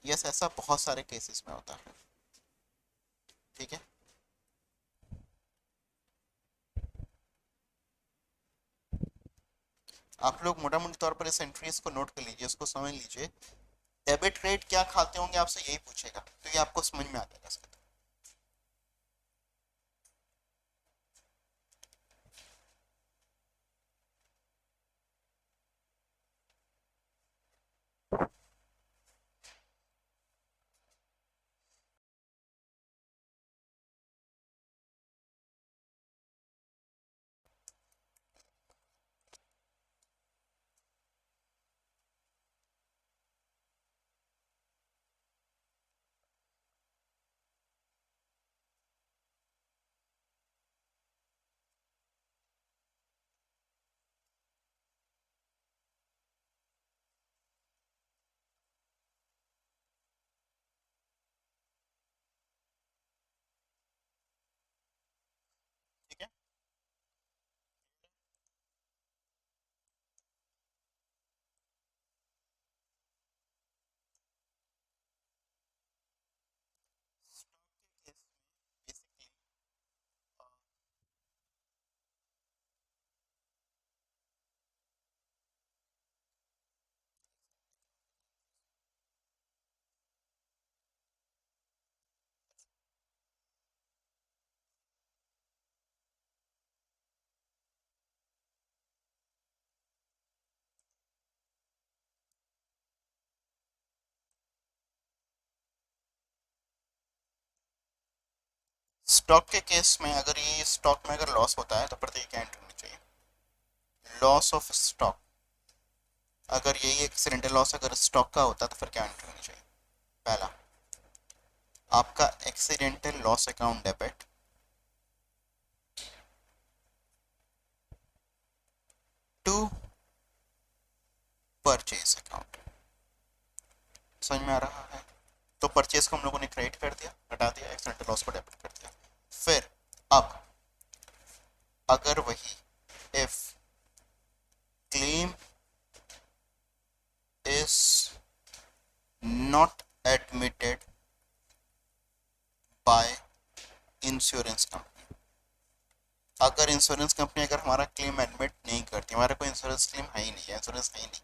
यस, ऐसा बहुत सारे केसेस में होता है, ठीक है। आप लोग मोटा मोटी तौर पर इस एंट्रीज को नोट कर लीजिए, इसको समझ लीजिए। डेबिट क्रेडिट क्या खाते होंगे आपसे यही पूछेगा, तो ये आपको समझ में आ जाएगा इसका। ठीक है, बेसिकली स्टॉक के केस में अगर ये स्टॉक में अगर लॉस होता है तो प्रत्येक क्या एंट्री होनी चाहिए? Loss of stock. अगर यही एक्सीडेंटल लॉस अगर स्टॉक का होता तो फिर क्या एंट्री होनी चाहिए? पहला आपका accidental loss account debit to purchase account. समझ में आ रहा है? तो परचेज को हम लोगों ने क्रेडिट कर दिया, हटा दिया, एक्सीडेंटल लॉस को डेबिट कर दिया। फिर अब अगर वही if claim is not admitted by insurance company, अगर इंश्योरेंस कंपनी अगर हमारा क्लेम एडमिट नहीं करती, हमारा कोई इंश्योरेंस क्लेम है ही नहीं है, इंश्योरेंस है ही नहीं,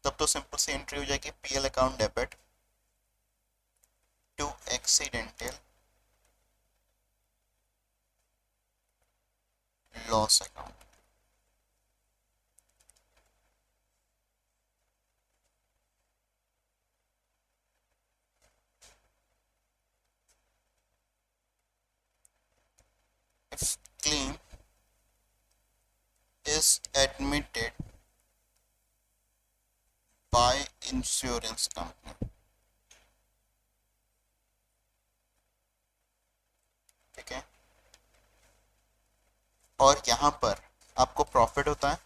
तब तो सिंपल सी एंट्री हो जाएगी PL account debit to accidental loss account. If claim is admitted by insurance company, ठीक है। और यहाँ पर आपको प्रॉफिट होता है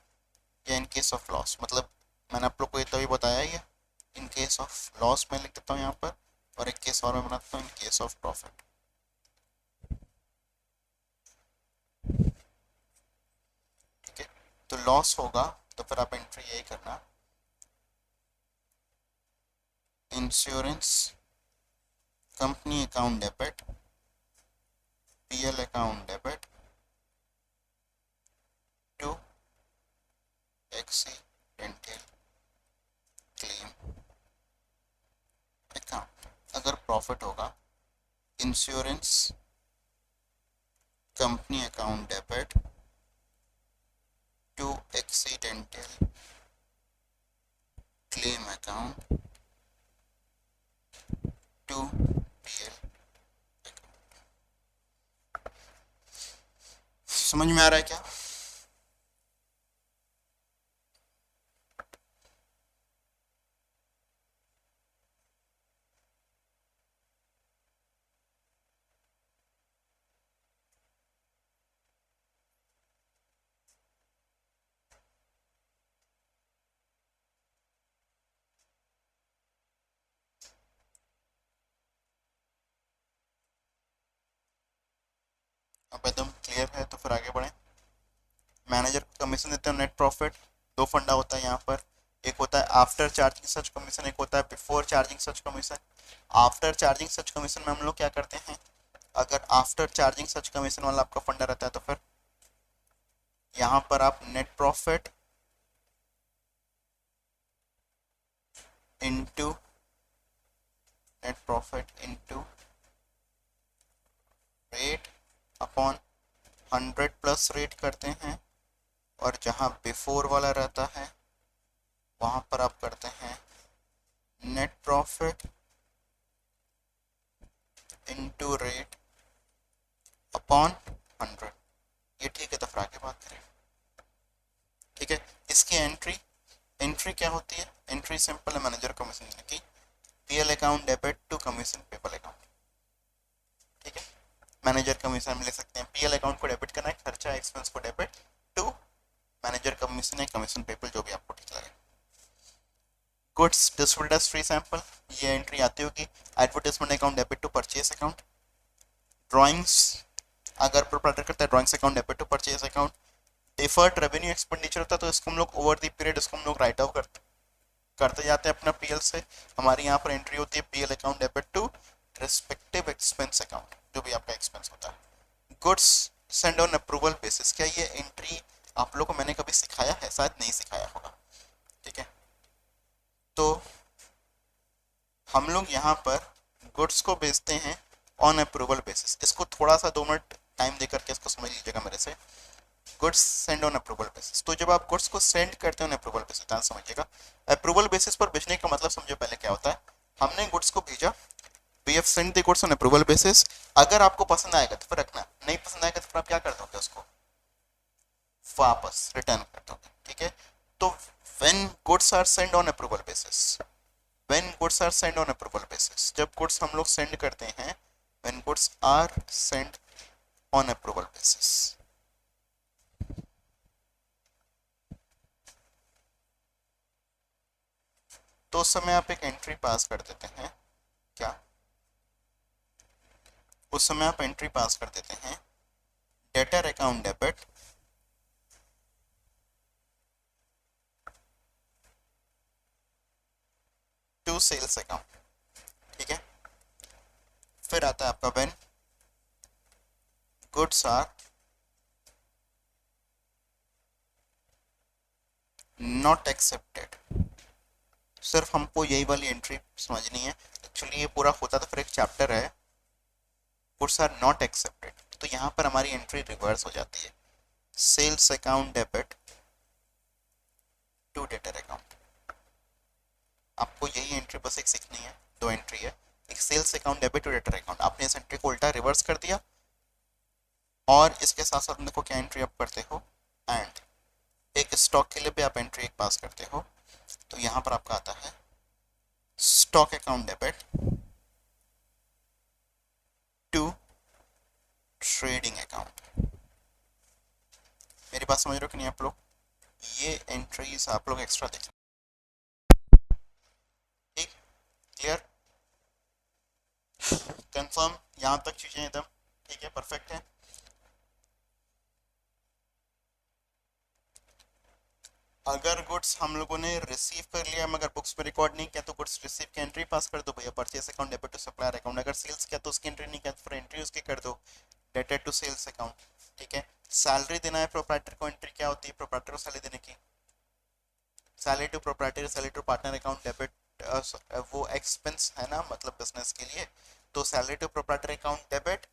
या इन केस ऑफ लॉस, मतलब मैंने आप लोग को ये तभी बताया ही है। इन केस ऑफ लॉस मैं लिख देता हूँ यहाँ पर, और एक केस और मैं बनाता हूँ इन केस ऑफ प्रॉफिट, ठीक है। तो लॉस होगा तो फिर आप एंट्री यही करना, insurance company account debit, PL account debit to accidental claim account. अगर प्रॉफिट होगा, insurance company account debit to accidental claim account to PL. समझ में आ रहा है क्या? अब एकदम क्लियर है तो फिर आगे बढ़ें। मैनेजर को कमीशन देते हैं नेट प्रॉफिट। दो फंडा होता है यहाँ पर, एक होता है आफ्टर चार्जिंग सच कमीशन, एक होता है बिफोर चार्जिंग सच कमीशन। आफ्टर चार्जिंग सच कमीशन में हम लोग क्या करते हैं, अगर आफ्टर चार्जिंग सच कमीशन वाला आपका फंडा रहता है तो फिर यहाँ पर आप net profit into rate upon 100 plus rate करते हैं, और जहाँ बिफोर वाला रहता है वहाँ पर आप करते हैं net profit into rate upon 100। ये ठीक है, तो फिर आगे बात करें, ठीक है। इसकी एंट्री क्या होती है? एंट्री सिंपल है, मैनेजर कमीशन देने की, PL account debit to commission payable account, ठीक है। मैनेजर कमीशन में ले सकते हैं, पीएल अकाउंट को डेबिट करना है, खर्चा एक्सपेंस को डेबिट टू मैनेजर कमीशन है, कमीशन पेबल, जो भी आपको ठीक लगे। गुड्स डिस्ट्रीब्यूटर्स फ्री सैंपल, ये एंट्री आती होगी। Advertisement account debit to purchase account. Drawings अगर प्रोप्राइटर करता है, drawings account debit to purchase account. Deferred revenue expenditure होता है तो इसको हम लोग ओवर द पीरियड इसको हम लोग राइट ऑफ करते जाते हैं अपना पीएल से। हमारी यहाँ पर एंट्री होती है PL account debit to respective expense account, जो भी आपका एक्सपेंस होता है। Goods send on approval basis, क्या ये एंट्री आप लोग को मैंने कभी सिखाया है? शायद नहीं सिखाया होगा, ठीक है। तो हम लोग यहाँ पर गुड्स को बेचते हैं ऑन अप्रूवल बेसिस। इसको थोड़ा सा 2 मिनट टाइम देकर के इसको समझ लीजिएगा मेरे से। Goods send on approval basis, तो जब आप गुड्स को सेंड करते हो ऑन अप्रूवल बेसिस, ध्यान समझिएगा। अप्रूवल बेसिस पर बेचने का मतलब समझो पहले क्या होता है। हमने गुड्स को भेजा, we have send the goods on approval basis. अगर आपको पसंद आएगा तो फिर रखना, नहीं पसंद आएगा तो फिर आप क्या कर दोगे, उसको वापस रिटर्न कर दोगे, ठीक है। तो when goods are send on approval basis, when goods are send on approval basis, जब गुड्स हम लोग सेंड करते हैं, when goods are send on approval basis, तो उस समय आप एक एंट्री पास कर देते हैं। क्या? उस समय आप एंट्री पास कर देते हैं debtor account debit to sales account, ठीक है। फिर आता है आपका when goods are not accepted. सिर्फ हमको यही वाली एंट्री समझनी है, एक्चुअली ये पूरा होता तो फिर एक चैप्टर है। गुड्स आर नॉट एक्सेप्टेड, तो यहाँ पर हमारी एंट्री रिवर्स हो जाती है, sales account debit to debtor account. आपको यही एंट्री बस एक सीखनी है, दो एंट्री है, एक sales account debit to debtor account. आपने इस एंट्री को उल्टा रिवर्स कर दिया, और इसके साथ साथ देखो क्या एंट्री आप करते हो, एंड एक स्टॉक के लिए भी आप एंट्री एक पास करते हो। तो यहाँ पर आपका आता है stock account debit to trading account. मेरी बात समझ रहे हो कि नहीं आप लोग? ये एंट्रीज आप लोग एक्स्ट्रा देख, ठीक, क्लियर, कंफर्म, यहाँ तक चीजें एकदम ठीक है, परफेक्ट है। अगर गुड्स हम लोगों ने रिसीव कर लिया मगर बुक्स में रिकॉर्ड नहीं किया तो गुड्स रिसीव की एंट्री पास कर दो भैया, purchase account debit to supplier account. अगर सेल्स किया तो उसकी एंट्री नहीं किया तो फिर एंट्री उसकी कर दो, डेटेड टू सेल्स अकाउंट, ठीक है। सैलरी देना है प्रोप्राइटर को, एंट्री क्या होती है प्रोप्राइटर को सैलरी देने की? Salary to proprietor, salary to partner account debit, वो एक्सपेंस है ना, मतलब बिजनेस के लिए, तो salary to proprietor account debit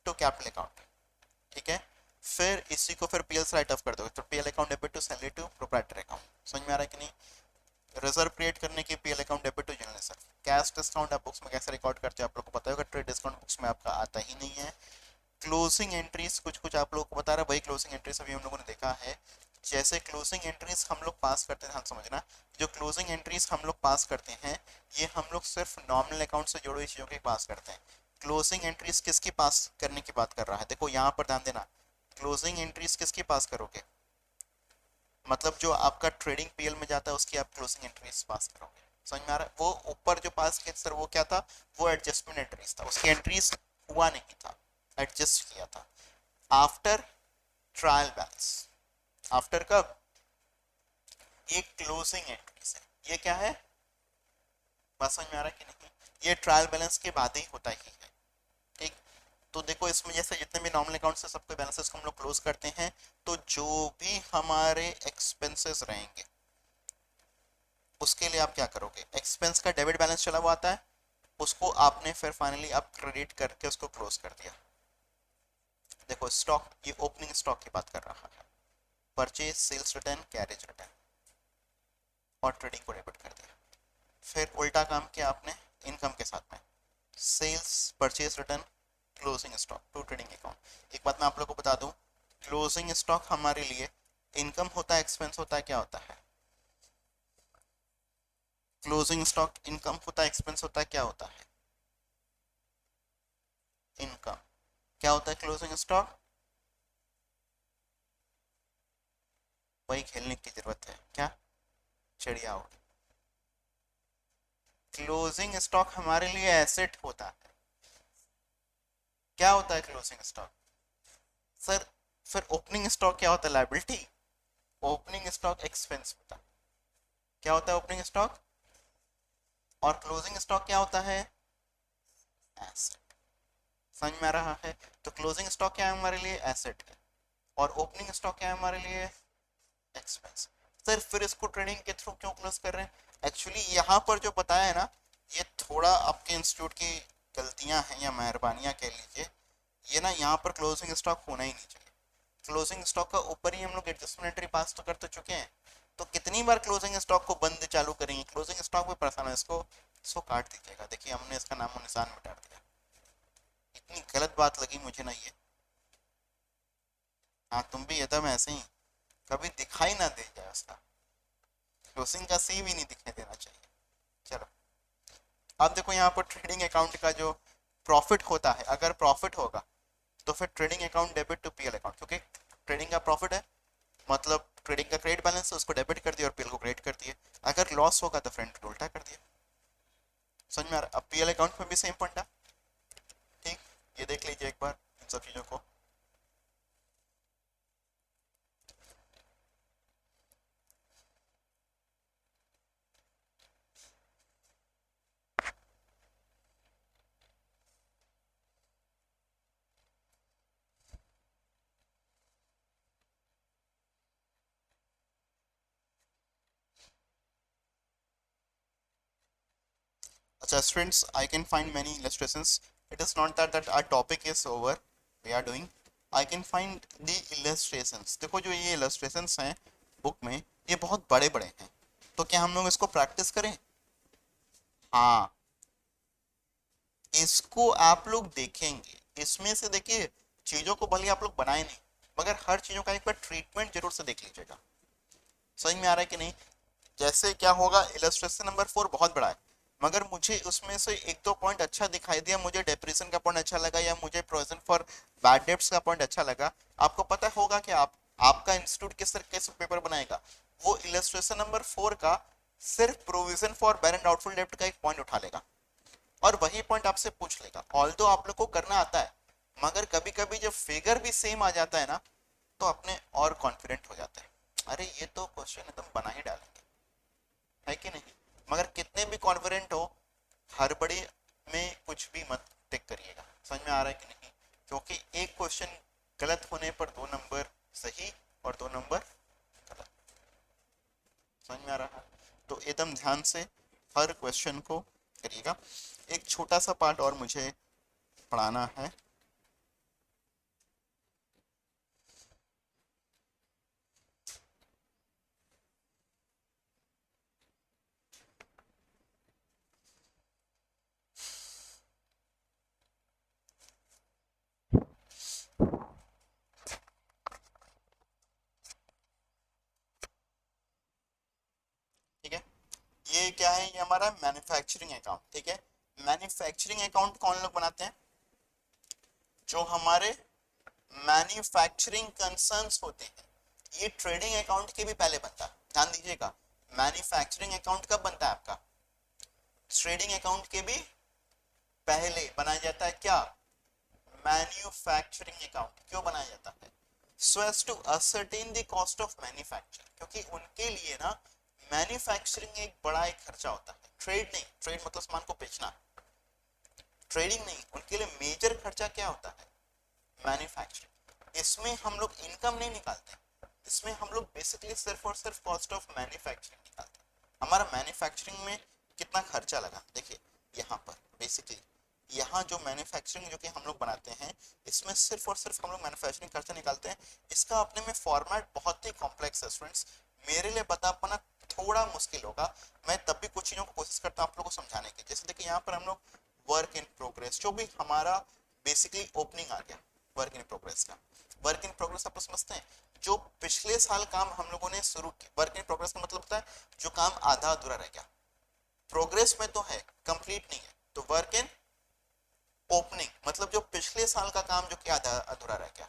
to capital account, ठीक है। फिर इसी को फिर पीएल से राइट ऑफ कर दोगे तो PL account debit to salary to proprietor account. समझ में आ रहा है कि नहीं? रिजर्व क्रिएट करने की PL account debit to general reserve. Cash discount आप बुक्स में कैसे रिकॉर्ड करते हो आप लोग को पता होगा, ट्रेड डिस्काउंट बुक्स में आपका आता ही नहीं है। क्लोजिंग एंट्रीज कुछ कुछ आप लोगों को बता रहा है, वही क्लोजिंग एंट्रीज अभी हम लोगों ने देखा है। जैसे क्लोजिंग एंट्रीज हम लोग पास करते हैं, हाँ समझना, जो क्लोजिंग एंट्रीज हम लोग पास करते हैं ये हम लोग सिर्फ नॉमिनल अकाउंट से जुड़ी हुई चीजों के पास करते हैं। क्लोजिंग एंट्रीज किसकी पास करने की बात कर रहा है, देखो यहाँ पर ध्यान देना, क्लोजिंग एंट्रीज किसकी पास करोगे, मतलब जो आपका ट्रेडिंग पीएल में जाता है उसकी आप क्लोजिंग एंट्रीज पास करोगे। समझ में आ रहा है? वो ऊपर जो पास किया सर वो क्या था, वो एडजस्टमेंट एंट्रीज था, उसकी एंट्रीज हुआ नहीं था, एडजस्ट किया था आफ्टर ट्रायल बैलेंस। आफ्टर कब? ये क्लोजिंग एंट्रीज है, ये क्या है, बात समझ में आ रहा है कि नहीं? ये ट्रायल बैलेंस के बाद ही होता ही है, ठीक। तो देखो इसमें जैसे जितने भी नॉर्मल अकाउंट से सबके बैलेंसेस को हम लोग क्लोज करते हैं, तो जो भी हमारे एक्सपेंसेस रहेंगे उसके लिए आप क्या करोगे, एक्सपेंस का डेबिट बैलेंस चला हुआ आता है, उसको आपने फिर फाइनली आप क्रेडिट करके उसको क्लोज कर दिया। देखो स्टॉक, ये ओपनिंग स्टॉक की बात कर रहा है, purchase sales return carriage return और ट्रेडिंग को डेबिट कर दिया। फिर उल्टा काम किया आपने इनकम के साथ में, sales purchase return closing stock to trading account. एक बात मैं आप लोगों को बता दूं, क्लोजिंग स्टॉक हमारे लिए इनकम होता है एक्सपेंस होता है, क्या होता है? क्लोजिंग स्टॉक इनकम होता है एक्सपेंस होता है, क्या होता है? इनकम। क्या होता है क्लोजिंग स्टॉक? वही खेलने की जरूरत है क्या, चिड़िया हो। क्लोजिंग स्टॉक हमारे लिए एसेट होता है, क्या होता है क्लोजिंग स्टॉक सर? फिर ओपनिंग स्टॉक क्या होता है, लायबिलिटी। ओपनिंग स्टॉक एक्सपेंस होता है, क्या होता है ओपनिंग स्टॉक, और क्लोजिंग स्टॉक क्या होता है, एसेट। समझ में आ रहा है? तो क्लोजिंग स्टॉक क्या है हमारे लिए, एसेट है, और ओपनिंग स्टॉक क्या है हमारे लिए, एक्सपेंस। सर फिर इसको ट्रेडिंग के थ्रू क्यों क्लोज कर रहे हैं? एक्चुअली यहाँ पर जो बताया है ना, ये थोड़ा आपके इंस्टीट्यूट की गलतियां हैं या मेहरबानियां कह लीजिए, ये ना यहाँ पर क्लोजिंग स्टॉक होना ही नहीं चाहिए। क्लोजिंग स्टॉक का ऊपर ही हम लोग एडजस्टमेंट एंट्री पास तो कर तो चुके हैं, तो कितनी बार क्लोजिंग स्टॉक को बंद चालू करेंगे, क्लोजिंग स्टॉक भी परेशान है, इसको काट दीजिएगा। देखिए हमने इसका नामो निशान मिटा दिया, इतनी गलत बात लगी मुझे ना ये। हाँ तुम भी एकदम ऐसे ही कभी दिखाई ना दे जाए उसका, क्लोजिंग का सी भी नहीं दिखाई देना चाहिए। चलो अब देखो यहाँ पर ट्रेडिंग अकाउंट का जो प्रॉफिट होता है, अगर प्रॉफिट होगा तो फिर trading account debit to PL account, क्योंकि ट्रेडिंग का प्रॉफिट है, मतलब ट्रेडिंग का क्रेडिट बैलेंस है उसको डेबिट कर दिया और पीएल को क्रेडिट कर दिया। अगर लॉस होगा तो फ्रंट उल्टा कर दिया। समझ में आ रहा? अब पीएल अकाउंट में भी सेम फंडा, ठीक, ये देख लीजिए एक बार इन सब चीजों को। अच्छा students, I can find many illustrations. It is not that our topic is over, we are doing, I can find the illustrations. देखो जो ये illustrations हैं बुक में, ये बहुत बड़े बड़े हैं, तो क्या हम लोग इसको प्रैक्टिस करें? हाँ, इसको आप लोग देखेंगे, इसमें से देखिए चीजों को भले आप लोग बनाए नहीं, मगर हर चीजों का एक बार ट्रीटमेंट जरूर से देख लीजिएगा। समझ में आ रहा है कि नहीं? जैसे क्या होगा, इलस्ट्रेशन नंबर 4 बहुत बड़ा है, मगर मुझे उसमें से एक दो पॉइंट अच्छा दिखाई दिया, मुझे डेप्रिसिएशन का पॉइंट अच्छा लगा या मुझे प्रोविजन फॉर बैड डेब्ट्स का पॉइंट अच्छा लगा। आपको पता होगा कि आपका इंस्टीट्यूट किस तरीके से पेपर बनाएगा, वो इलस्ट्रेशन नंबर 4 का सिर्फ provision for bad and doubtful डेब्ट का एक पॉइंट उठा लेगा और वही पॉइंट आपसे पूछ लेगा। ऑल्दो आप लोग को करना आता है, मगर कभी कभी जब फिगर भी सेम आ जाता है ना, तो अपने और कॉन्फिडेंट हो जाता है, अरे ये तो क्वेश्चन एकदम बना ही डालेंगे, है कि नहीं। मगर कितने भी कॉन्फिडेंट हो, हड़बड़ी में कुछ भी मत टिक करिएगा। समझ में आ रहा है कि नहीं, क्योंकि एक क्वेश्चन गलत होने पर 2 नंबर सही और 2 नंबर गलत। समझ में आ रहा है, तो एकदम ध्यान से हर क्वेश्चन को करिएगा। एक छोटा सा पार्ट और मुझे पढ़ाना है। ठीक है, ये क्या है, ये हमारा मैन्युफैक्चरिंग अकाउंट। ठीक है, मैन्युफैक्चरिंग अकाउंट कौन लोग बनाते हैं, जो हमारे मैन्युफैक्चरिंग कंसर्न्स होते हैं। ये ट्रेडिंग अकाउंट के भी पहले बनता है, ध्यान दीजिएगा। मैन्युफैक्चरिंग अकाउंट कब बनता है आपका, ट्रेडिंग अकाउंट के भी पहले बनाया जाता है। क्या, मैन्युफैक्चरिंग अकाउंट क्यों बनाया जाता है, so as to ascertain the cost of manufacture, क्योंकि उनके लिए ना मैन्युफैक्चरिंग एक बड़ा एक खर्चा होता है। ट्रेड नहीं, ट्रेड मतलब सामान को बेचना, ट्रेडिंग नहीं, उनके लिए मेजर खर्चा क्या होता है, मैन्युफैक्चरिंग। इसमें हम लोग इनकम नहीं निकालते, इसमें हम लोग बेसिकली सिर्फ और सिर्फ कॉस्ट ऑफ मैन्युफैक्चरिंग निकालते हैं। हमारा मैन्युफैक्चरिंग में कितना खर्चा लगा, देखिए यहाँ पर बेसिकली, यहाँ जो मैन्युफैक्चरिंग जो कि हम लोग बनाते हैं, इसमें सिर्फ और सिर्फ हम लोग मैन्युफैक्चरिंग खर्चा निकालते हैं। इसका अपने में फॉर्मेट बहुत ही कॉम्प्लेक्स है स्टूडेंट्स, मेरे लिए बता पाना थोड़ा मुश्किल होगा। मैं तब भी कुछ चीज़ों को कोशिश करता हूँ आप लोगों को समझाने की। जैसे देखिए यहाँ पर हम लोग वर्क इन प्रोग्रेस, जो भी हमारा बेसिकली ओपनिंग आ गया वर्क इन प्रोग्रेस का, वर्क इन प्रोग्रेस आप लोग समझते हैं, जो पिछले साल काम हम लोगों ने शुरू किया। वर्क इन प्रोग्रेस का मतलब होता है जो काम आधा अधूरा रह गया, प्रोग्रेस में तो है, कंप्लीट नहीं है। तो वर्क इन ओपनिंग मतलब जो पिछले साल का काम जो कि आधा अधूरा रह गया,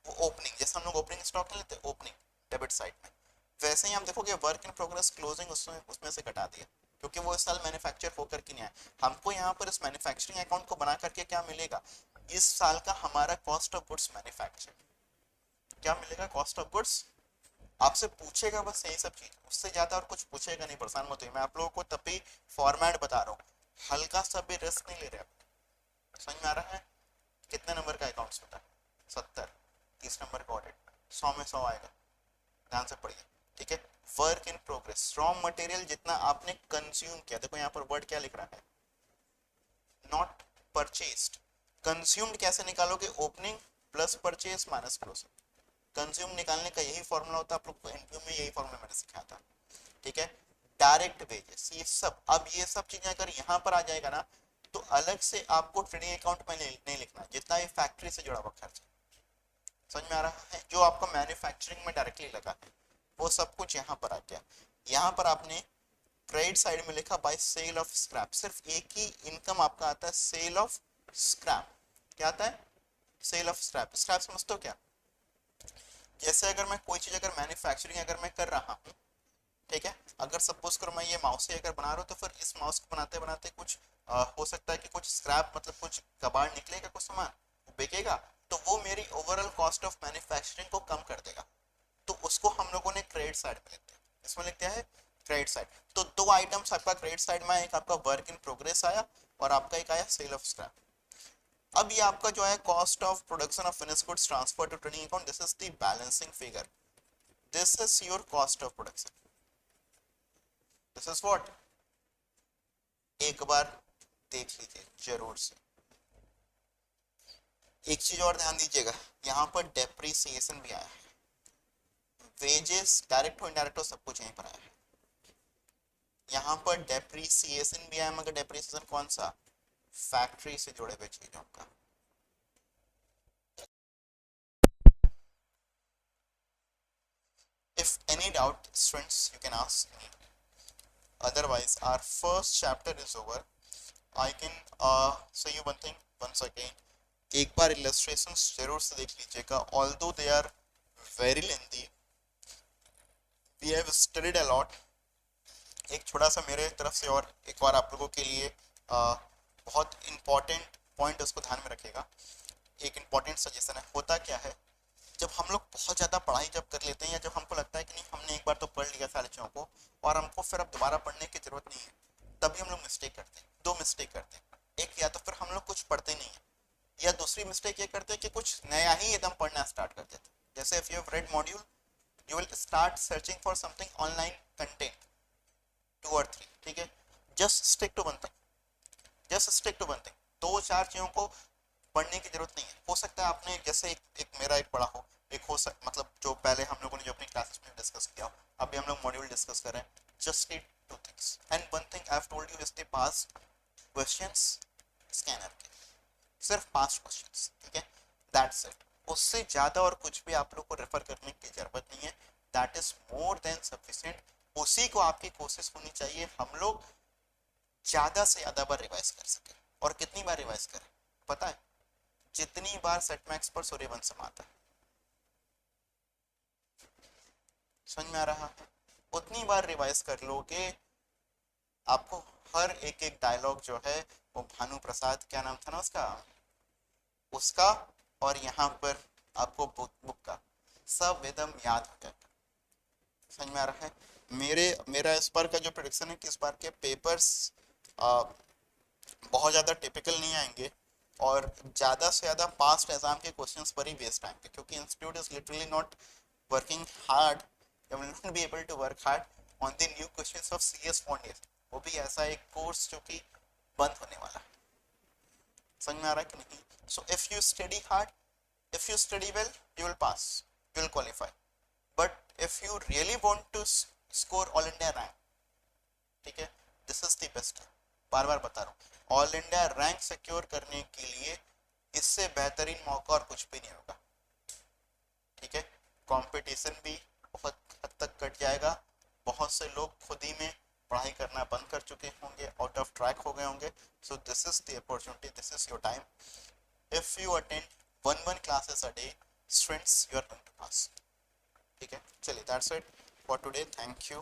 वो ओपनिंग। जैसे हम लोग ओपनिंग स्टॉक ले लेते हैं ओपनिंग डेबिट साइड में, वैसे ही हम देखोगे वर्क इन प्रोग्रेस क्लोजिंग उसमें उसमें से घटा दिया, क्योंकि वो इस साल मैन्युफैक्चर होकर के नहीं आया। हमको यहाँ पर इस मैन्युफैक्चरिंग अकाउंट को बना करके क्या मिलेगा, इस साल का हमारा कॉस्ट ऑफ गुड्स मैन्युफैक्चर क्या मिलेगा, कॉस्ट ऑफ गुड्स। आपसे पूछेगा बस यही सब चीज, उससे ज्यादा और कुछ पूछेगा नहीं, परेशान मत होइए। मैं आप लोगों को तब भी फॉर्मेट बता रहा हूँ, हल्का सा भी रिस्क नहीं ले रहे आप। समझ में आ रहा है, कितने नंबर का अकाउंट्स होता है, 70, 30 नंबर का ऑडिट, 100 में 100 आएगा, ध्यान से पढ़िए। ठीक है, work in progress, raw material जितना आपने कंज्यूम किया, देखो यहाँ पर वर्ड क्या लिख रहा है, नॉट परचेस्ड। कंज्यूम्ड कैसे निकालोगे, opening plus purchase minus closing. Consume निकालने का यही फॉर्मूला होता है, आप लोग को एनपीयू में यही फॉर्मूला मैंने सिखाया था। ठीक है, डायरेक्ट वेजेस, ये सब, अब ये सब चीजें अगर यहाँ पर आ जाएगा ना, तो अलग से आपको ट्रेडिंग अकाउंट में नहीं लिखना, जितना ये फैक्ट्री से जुड़ा हुआ खर्च। समझ में आ रहा है, जो आपका मैन्युफैक्चरिंग में डायरेक्टली लगा है वो सब कुछ यहाँ पर आ गया। यहाँ पर आपने क्रेडिट साइड में लिखा बाय सेल ऑफ स्क्रैप, सिर्फ एक ही इनकम आपका आता है, सेल ऑफ स्क्रैप। क्या आता है, सेल ऑफ स्क्रैप। स्क्रैप समझते हो क्या, जैसे अगर मैं कोई चीज अगर मैन्युफैक्चरिंग अगर मैं कर रहा हूँ, ठीक है, अगर सपोज करो मैं ये माउस ही अगर बना रहा हूँ, तो फिर इस माउस को बनाते बनाते कुछ हो सकता है कि कुछ स्क्रैप मतलब कुछ कबाड़ निकलेगा, कुछ सामान बिकेगा, तो वो मेरी ओवरऑल कॉस्ट ऑफ मैन्युफैक्चरिंग को कम कर देगा। तो उसको हम लोगों ने क्रेडिट साइड में लिखते हैं, इसमें लिखते हैं क्रेडिट साइड। तो दो आइटम्स आपका क्रेडिट साइड में, एक आपका वर्क इन प्रोग्रेस आया और आपका एक आया सेल ऑफ स्क्रैप। अब ये आपका जो है cost of production of finished goods transfer to trading account, this is the balancing figure, this is your cost of production, this is what. एक बार देख लीजिए जरूर से। एक चीज और ध्यान दीजिएगा, यहाँ पर डेप्रिसिएशन भी आया है, वेजेस डायरेक्ट हो इनडायरेक्ट हो सब कुछ यहीं पर आया है। यहाँ पर डेप्रिसिएशन भी आया, मगर डेप्रिसिएशन कौन सा, फैक्ट्री से जुड़े हुए चीजों का। If any doubt students you can ask me, otherwise our first chapter is over. I can say you one thing once again, एक बार illustrations जरूर से देख लीजिएगा, although they are very lengthy, we have studied a lot. एक छोटा सा मेरे तरफ से और एक बार आप लोगों के लिए बहुत important point उसको ध्यान में रखिएगा. एक important suggestion है. होता क्या है, जब हम लोग बहुत ज़्यादा पढ़ाई जब कर लेते हैं या जब हमको लगता है कि नहीं हमने एक बार तो पढ़ लिया सारे चीज़ों को और हमको फिर अब दोबारा पढ़ने की ज़रूरत नहीं है, तभी हम लोग मिस्टेक करते हैं. दो मिस्टेक करते हैं. एक, या तो फिर हम लोग कुछ पढ़ते नहीं है, या दूसरी मिस्टेक ये करते हैं कि कुछ नया ही एकदम पढ़ना स्टार्ट कर देते हैं. जैसे if you have read module, you will start searching for something online content 2 और 3. ठीक है, just stick to one thing, just stick to one thing. दो चार चीज़ों को पढ़ने की जरूरत नहीं है. हो सकता है आपने जैसे एक मेरा एक पढ़ा हो, एक हो मतलब जो पहले हम लोगों ने जो अपनी क्लासेस में डिस्कस किया हो, अभी हम लोग मॉड्यूल डिस्कस कर रहे हैं. Just need 2 things and one thing I have told you is the pass questions scanner के, सिर्फ 5 क्वेश्चंस. ठीक है, दैट्स इट. उससे ज़्यादा और कुछ भी आप लोग को रेफर करने की जरूरत नहीं है. That is more than sufficient. उसी को आपकी कोशिश होनी चाहिए हम लोग ज़्यादा से ज़्यादा बार रिवाइज कर सकें. और कितनी बार रिवाइज करें पता है? जितनी बार सेट मैक्स पर सूर्यवंशम आता है, समझ में आ रहा है, उतनी बार रिवाइज कर लोगे. आपको हर एक एक डायलॉग जो है वो भानु प्रसाद, क्या नाम था ना उसका, उसका और यहाँ पर आपको बुक का सब एकदम याद हो जाएगा. समझ में आ रहा है? मेरा इस बार का जो प्रेडिक्शन है कि इस बार के पेपर्स बहुत ज़्यादा टिपिकल नहीं आएंगे और ज़्यादा से ज़्यादा पास्ट एग्जाम के क्वेश्चंस पर ही बेस्ड आएंगे, क्योंकि institute is literally not working hard. You will not be able to work hard on the new questions of CS module. वो भी ऐसा एक कोर्स जो कि बंद होने वाला है. समझ में आ रहा है कि नहीं? So if you study hard, if you study well, you will pass, you will qualify. But if you really want to score all India rank, ठीक है, this is the best. बार बार बता रहा हूँ, ऑल इंडिया रैंक सिक्योर करने के लिए इससे बेहतरीन मौका और कुछ भी नहीं होगा. ठीक है, कंपटीशन भी बहुत हद तक कट जाएगा. बहुत से लोग खुद ही में पढ़ाई करना बंद कर चुके होंगे, आउट ऑफ ट्रैक हो गए होंगे. So this is the opportunity, this is your time. If you attend one classes a day, students, you are going to pass. ठीक है, चलिए, that's it for today. Thank you.